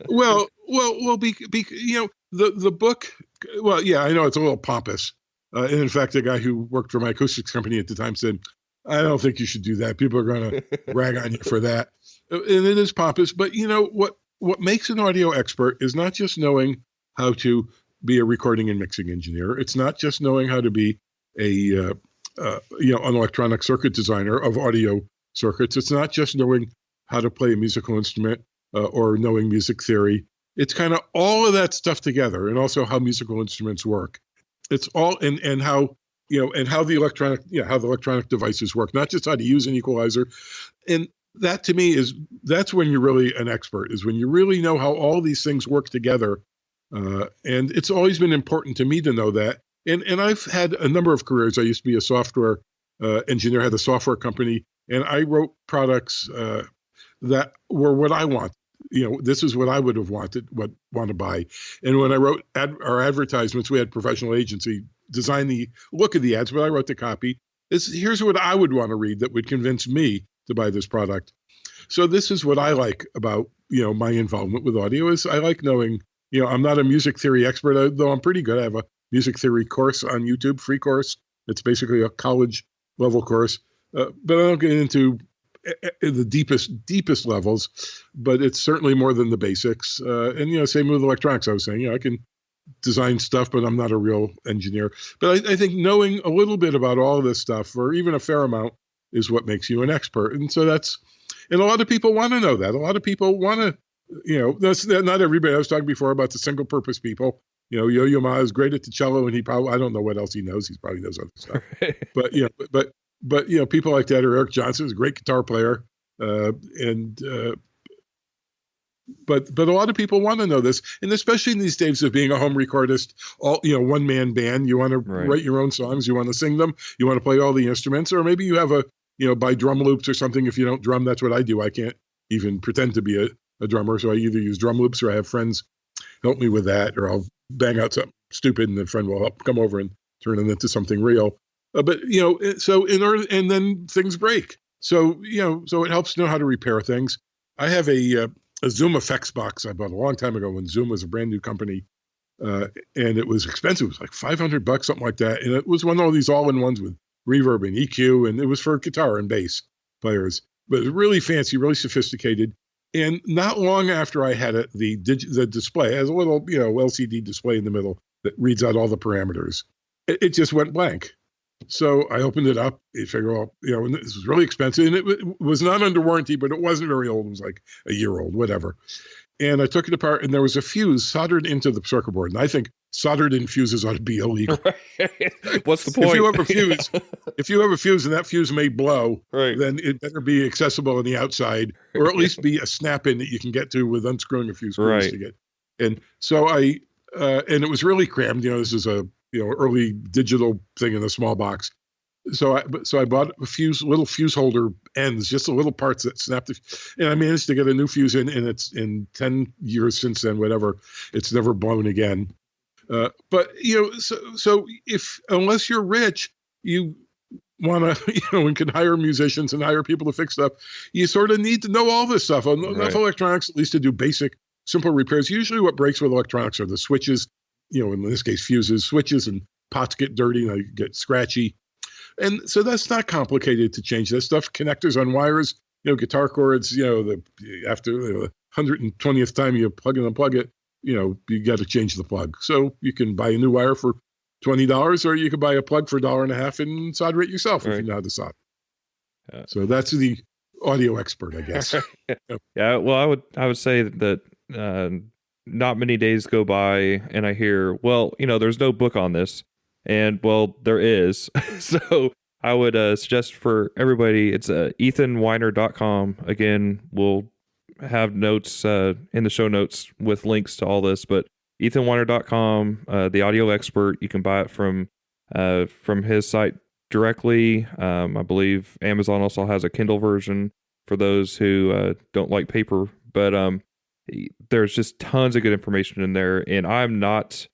well, the book. Well, yeah, I know it's a little pompous. And in fact, the guy who worked for my acoustics company at the time said, "I don't think you should do that. People are going to rag on you for that." And it is pompous, but what makes an audio expert is not just knowing how to be a recording and mixing engineer. It's not just knowing how to be an electronic circuit designer of audio circuits. It's not just knowing how to play a musical instrument or knowing music theory. It's kind of all of that stuff together, and also how musical instruments work. It's all and how how the electronic devices work, not just how to use an equalizer. And that to me that's when you're really an expert, is when you really know how all these things work together. And it's always been important to me to know that. And I've had a number of careers. I used to be a software engineer, had a software company, and I wrote products that were what I want. This is what I would have want to buy. And when I wrote our advertisements, we had professional agency design the look of the ads, but I wrote the copy. Here's what I would want to read that would convince me to buy this product. So this is what I like about my involvement with audio, is I like knowing. I'm not a music theory expert, though I'm pretty good. I have a music theory course on YouTube, free course. It's basically a college level course, but I don't get into the deepest levels, but it's certainly more than the basics. And same with electronics. I was saying, I can design stuff, but I'm not a real engineer. But I think knowing a little bit about all this stuff, or even a fair amount, is what makes you an expert. And so and a lot of people want to know that. A lot of people want to, that's not everybody. I was talking before about the single purpose people. Yo-Yo Ma is great at the cello, and I don't know what else he knows. He probably knows other stuff. But people like that, or Eric Johnson is a great guitar player, but a lot of people want to know this, and especially in these days of being a home recordist, one man band. You want to write your own songs, you want to sing them, you want to play all the instruments, or maybe you have buy drum loops or something. If you don't drum, that's what I do. I can't even pretend to be a drummer, so I either use drum loops or I have friends help me with that, or I'll bang out something stupid and the friend will come over and turn it into something real. But so and then things break. So so it helps to know how to repair things. I have a Zoom effects box I bought a long time ago when Zoom was a brand new company, and it was expensive. It was like $500, something like that, and it was one of these all-in-ones with reverb and EQ, and it was for guitar and bass players. But it was really fancy, really sophisticated. And not long after I had it, the display has a little LCD display in the middle that reads out all the parameters. It just went blank. So I opened it up. I figured, and this was really expensive, and it was not under warranty, but it wasn't very old. It was like a year old, whatever. And I took it apart, and there was a fuse soldered into the circuit board. And I think soldered in fuses ought to be illegal. What's the point? If you have a fuse, and that fuse may blow, then it better be accessible on the outside, or at least be a snap-in that you can get to with unscrewing a fuse to get. And so and it was really crammed. This is a early digital thing in a small box. So I bought little fuse holder ends, just the little parts that snapped, and I managed to get a new fuse in, and it's in 10 years since then, whatever, it's never blown again. But so unless you're rich, you want to, and can hire musicians and hire people to fix stuff, you sort of need to know all this stuff. Enough electronics, at least to do basic, simple repairs. Usually what breaks with electronics are the switches, in this case, fuses, switches, and pots get dirty, and they get scratchy. And so that's not complicated to change that stuff. Connectors on wires, guitar chords, after the 120th time you plug and unplug it, you got to change the plug. So you can buy a new wire for $20, or you could buy a plug for $1.50 and solder it yourself if you know how to solder. So that's the audio expert, I guess. Yeah, well, I would say that not many days go by and I hear, well, there's no book on this, and well, there is. So I would suggest for everybody, it's ethanweiner.com. Again, we'll have notes in the show notes with links to all this, but ethanweiner.com, the audio expert, you can buy it from his site directly. I believe Amazon also has a Kindle version for those who don't like paper, but there's just tons of good information in there. And I'm not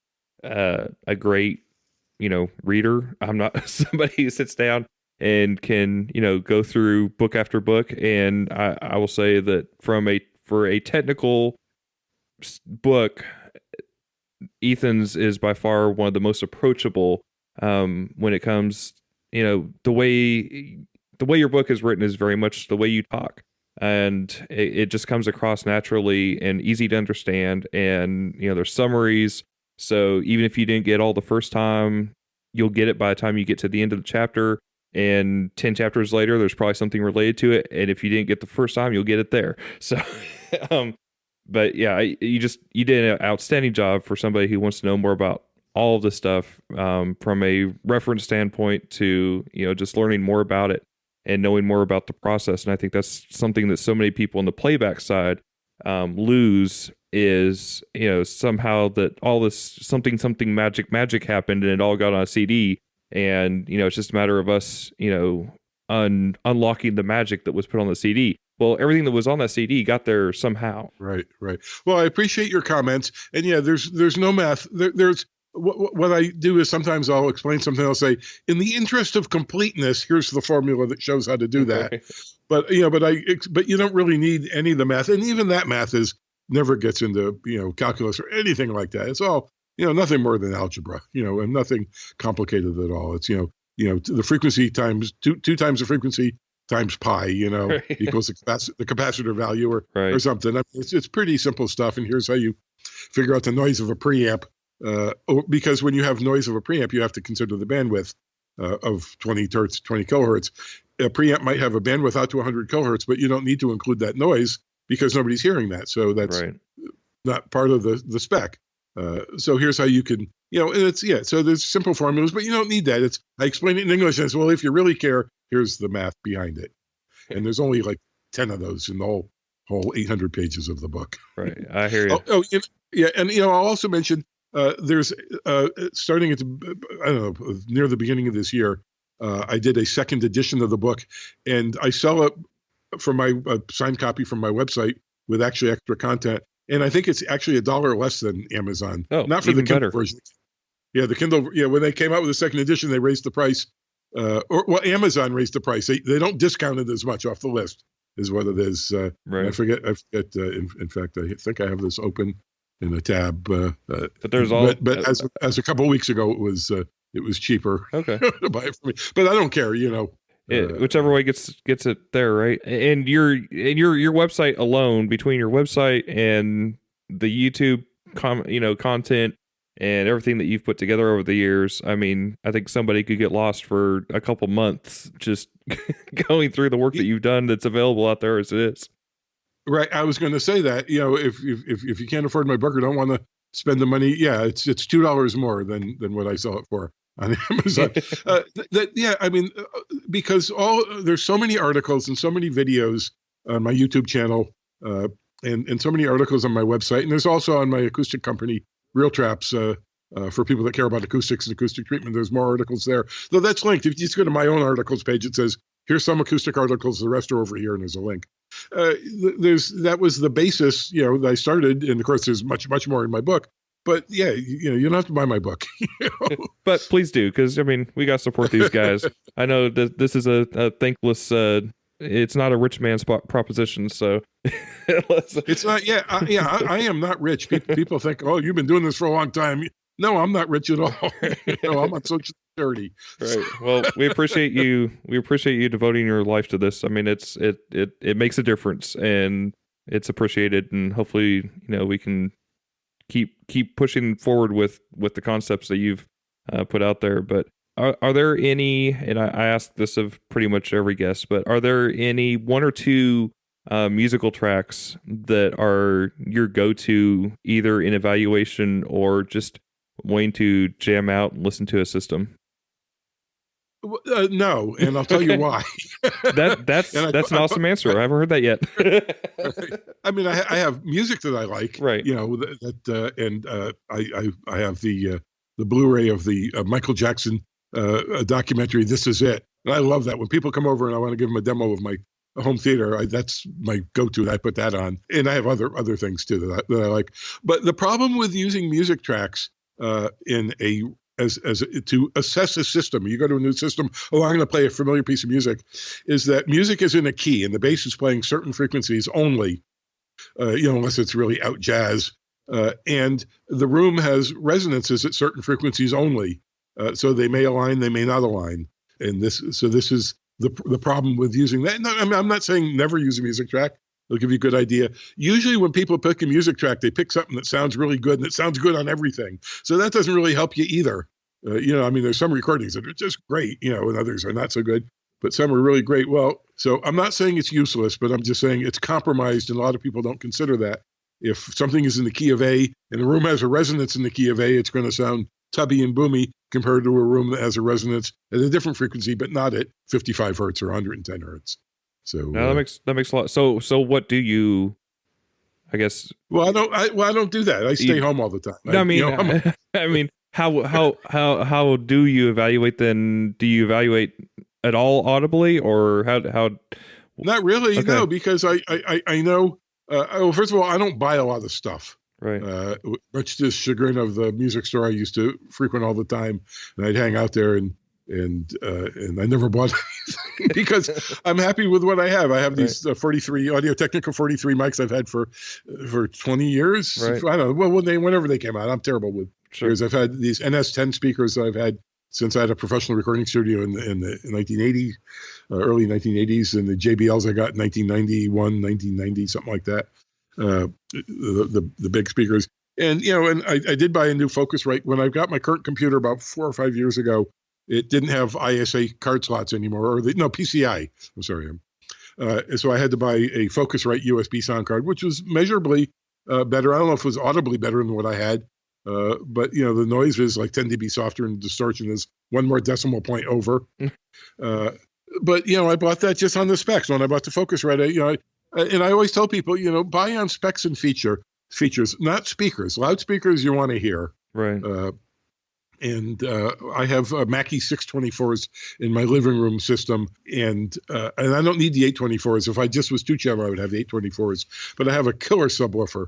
a great, reader. I'm not somebody who sits down and can, go through book after book. And I will say that for a technical book, Ethan's is by far one of the most approachable when it comes, the way your book is written is very much the way you talk, and it just comes across naturally and easy to understand. And there's summaries, so even if you didn't get all the first time, you'll get it by the time you get to the end of the chapter, and 10 chapters later there's probably something related to it, and if you didn't get the first time, you'll get it there. So but yeah, you did an outstanding job for somebody who wants to know more about all of this stuff, from a reference standpoint to, just learning more about it and knowing more about the process. And I think that's something that so many people on the playback side lose is, somehow that all this something magic happened and it all got on a CD. And, it's just a matter of us, unlocking the magic that was put on the CD. Well, everything that was on that CD got there somehow. Right. Well, I appreciate your comments. And yeah, there's no math. There's what I do is sometimes I'll explain something. I'll say, in the interest of completeness, here's the formula that shows how to do that. But you don't really need any of the math, and even that math never gets into calculus or anything like that. It's all nothing more than algebra, and nothing complicated at all. It's the frequency times two times the frequency times pi, equals the capacitor value or something. I mean, it's pretty simple stuff. And here's how you figure out the noise of a preamp. Because when you have noise of a preamp, you have to consider the bandwidth of 20 kilohertz. A preamp might have a bandwidth out to 100 kilohertz, but you don't need to include that noise because nobody's hearing that. So that's not part of the spec. So here's how you can, and it's, so there's simple formulas, but you don't need that. I explain it in English as well. If you really care, here's the math behind it. And there's only like 10 of those in the whole 800 pages of the book. Right. I hear you. And I'll also mention, there's starting at near the beginning of this year, I did a second edition of the book, and I sell it for my signed copy from my website with actually extra content. And I think it's actually $1 less than Amazon. Oh, not for the Kindle better version. Yeah, the Kindle. Yeah, when they came out with the second edition, they raised the price. Amazon raised the price. They don't discount it as much off the list, is what it is. Right. I forget. In fact, I think I have this open in a tab. But there's all. But as a couple of weeks ago, it was cheaper. Okay. To buy it for me, but I don't care. Whichever way gets it there, right? And your website alone, between your website and the YouTube content and everything that you've put together over the years, I mean, I think somebody could get lost for a couple months just going through the work that you've done that's available out there as it is. Right. I was going to say that, if you can't afford my book or don't want to spend the money, it's $2 more than what I sell it for on Amazon. Because there's so many articles and so many videos on my YouTube channel, and so many articles on my website, and there's also on my acoustic company, Real Traps, for people that care about acoustics and acoustic treatment. There's more articles there, though that's linked. If you just go to my own articles page, it says, here's some acoustic articles, the rest are over here, and there's a link. That was the basis, that I started, and of course there's much more in my book. But yeah, you don't have to buy my book. But please do, because I mean, we got to support these guys. I know that this is a thankless. It's not a rich man's proposition, so it's not. I am not rich. People think, oh, you've been doing this for a long time. No, I'm not rich at all. I'm on Social Security. Right. Well, we appreciate you. We appreciate you devoting your life to this. I mean, it makes a difference, and it's appreciated. And hopefully, we can keep pushing forward with the concepts that you've put out there. But are there any? And I ask this of pretty much every guest, but are there any one or two musical tracks that are your go-to, either in evaluation or just wanting to jam out and listen to a system? No, and I'll tell you why. That's an awesome answer. I haven't heard that yet. I mean, I have music that I like, right? And I have the Blu-ray of the Michael Jackson documentary. This Is It, and I love that. When people come over and I want to give them a demo of my home theater, that's my go-to. I put that on, and I have other things too that I like. But the problem with using music tracks to assess a system, you go to a new system, I'm going to play a familiar piece of music, is that music is in a key, and the bass is playing certain frequencies only, unless it's really out jazz, and the room has resonances at certain frequencies only, so they may align, they may not align, and this is the problem with using that. No, I mean, I'm not saying never use a music track. It'll give you a good idea. Usually when people pick a music track, they pick something that sounds really good, and it sounds good on everything. So that doesn't really help you either. I mean, there's some recordings that are just great, and others are not so good, but some are really great. Well, so I'm not saying it's useless, but I'm just saying it's compromised, and a lot of people don't consider that. If something is in the key of A and the room has a resonance in the key of A, it's going to sound tubby and boomy compared to a room that has a resonance at a different frequency, but not at 55 hertz or 110 hertz. So now that makes a lot. So what do you? I guess. Well, I don't do that. I stay home all the time. No, I mean, how do you evaluate then? Do you evaluate at all audibly, or how? Not really, okay. No, because I know. Well, first of all, I don't buy a lot of stuff. Right. Much to the chagrin of the music store I used to frequent all the time, and I'd hang out there and I never bought anything because I'm happy with what I have. I have these 43 Audio-Technica 43 mics I've had for 20 years. Right. I don't know. Well, whenever they came out, I'm terrible with years. I've had these NS10 speakers that I've had since I had a professional recording studio in the 1980s, early 1980s, and the JBLs I got in 1991, 1990, something like that. The big speakers. And, and I did buy a new Focusrite. When I got my current computer about 4 or 5 years ago, it didn't have ISA card slots anymore, PCI. I'm sorry. So I had to buy a Focusrite USB sound card, which was measurably better. I don't know if it was audibly better than what I had, but the noise is like 10 dB softer and distortion is one more decimal point over. But I bought that just on the specs. When I bought the Focusrite, and I always tell people, buy on specs and features, not speakers. Loudspeakers you want to hear, right? And I have Mackie 624s in my living room system, and I don't need the 824s. If I just was 2-channel, I would have the 824s. But I have a killer subwoofer.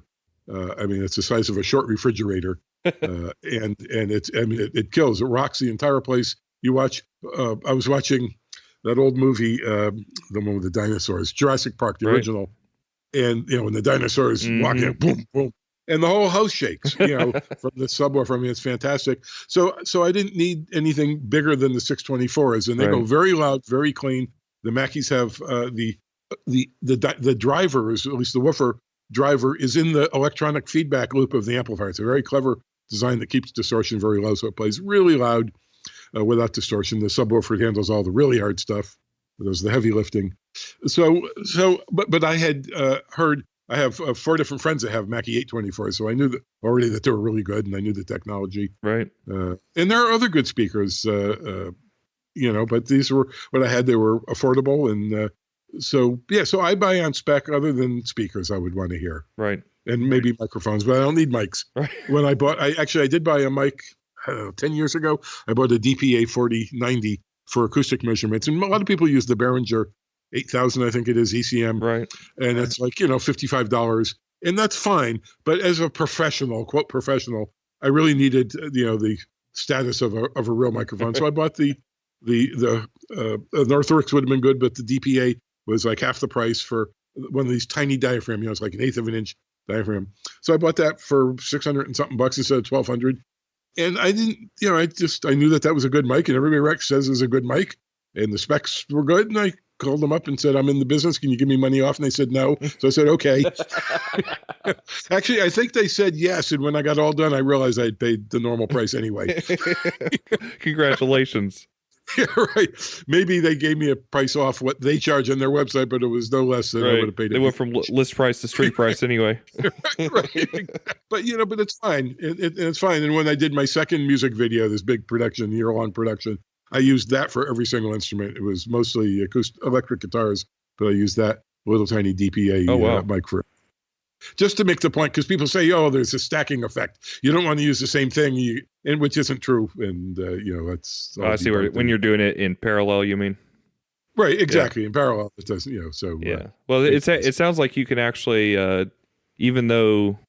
I mean, it's the size of a short refrigerator, and it kills. It rocks the entire place. You watch. I was watching that old movie, the one with the dinosaurs, Jurassic Park, the original, and when the dinosaurs walk in, boom, boom. And the whole house shakes, from the subwoofer. I mean, it's fantastic. So I didn't need anything bigger than the 624s, and they go very loud, very clean. The Mackies have the drivers, at least the woofer driver, is in the electronic feedback loop of the amplifier. It's a very clever design that keeps distortion very low, so it plays really loud without distortion. The subwoofer handles all the really hard stuff. Those the heavy lifting. But I had heard. I have 4 different friends that have Mackie 824s, so I knew already that they were really good, and I knew the technology. Right. And there are other good speakers, but these were what I had. They were affordable, and so I buy on spec. Other than speakers, I would want to hear. Right. And maybe microphones, but I don't need mics. Right. When I did buy a mic 10 years ago. I bought a DPA 4090 for acoustic measurements, and a lot of people use the Behringer 8000, I think it is, ECM. Right. And it's like, $55. And that's fine. But as a professional, quote professional, I really needed, the status of a real microphone. So I bought the Northworks would have been good, but the DPA was like half the price for one of these tiny diaphragm, it's like 1/8 of an inch diaphragm. So I bought that for 600 and something bucks instead of 1,200. And I didn't, I knew that was a good mic, and everybody Rex says is a good mic, and the specs were good. And I called them up and said, I'm in the business. Can you give me money off? And they said no. So I said, okay. Actually, I think they said yes. And when I got all done, I realized I'd paid the normal price anyway. Congratulations. Yeah, right. Maybe they gave me a price off what they charge on their website, but it was no less than I would have paid. They went from list price to street price anyway. Right. But but it's fine. It's fine. And when I did my second music video, this big production, year-long production, I used that for every single instrument. It was mostly electric guitars, but I used that little tiny DPA mic for just to make the point, because people say, "Oh, there's a stacking effect. You don't want to use the same thing," and which isn't true. And that's. I see when you're doing it in parallel, you mean? Right, exactly. Yeah. In parallel, it doesn't. So yeah. Well, it sounds like you can actually, even though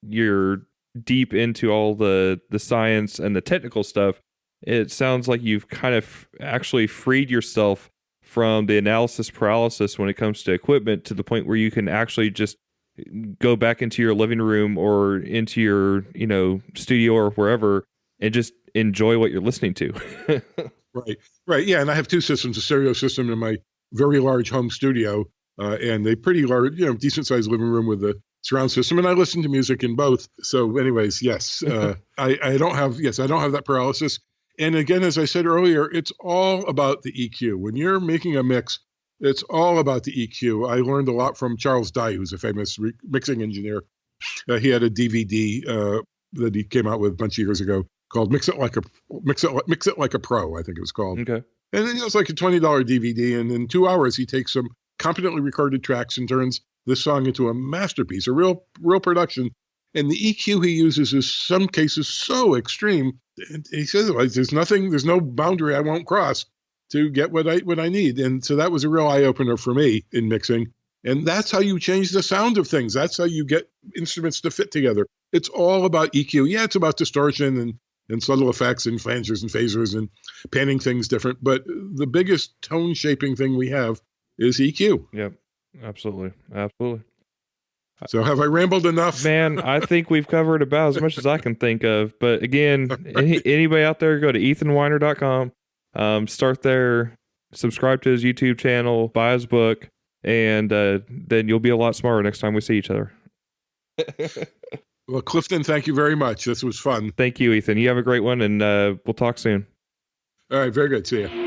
you're deep into all the science and the technical stuff, it sounds like you've kind of actually freed yourself from the analysis paralysis when it comes to equipment, to the point where you can actually just go back into your living room or into your, studio or wherever and just enjoy what you're listening to. Right. Yeah. And I have two systems, a stereo system in my very large home studio, and a pretty large, decent sized living room with a surround system. And I listen to music in both. So anyways, yes, I don't have that paralysis. And again, as I said earlier, it's all about the EQ. When you're making a mix, it's all about the EQ. I learned a lot from Charles Dye, who's a famous mixing engineer. He had a DVD that he came out with a bunch of years ago called "Mix It Like a Pro." I think it was called. Okay. And then it's like a $20 DVD, and in 2 hours he takes some competently recorded tracks and turns this song into a masterpiece, a real production. And the EQ he uses is some cases so extreme. And he says, there's no boundary I won't cross to get what I need. And so that was a real eye-opener for me in mixing. And that's how you change the sound of things. That's how you get instruments to fit together. It's all about EQ. Yeah, it's about distortion and subtle effects and flangers and phasers and panning things different. But the biggest tone shaping thing we have is EQ. Yep, absolutely. So have I rambled enough? Man, I think we've covered about as much as I can think of. But again, anybody out there, go to ethanweiner.com. Start there, subscribe to his YouTube channel, buy his book, and then you'll be a lot smarter next time we see each other. Well, Clifton, thank you very much. This was fun. Thank you, Ethan. You have a great one, and we'll talk soon. All right, very good. See you.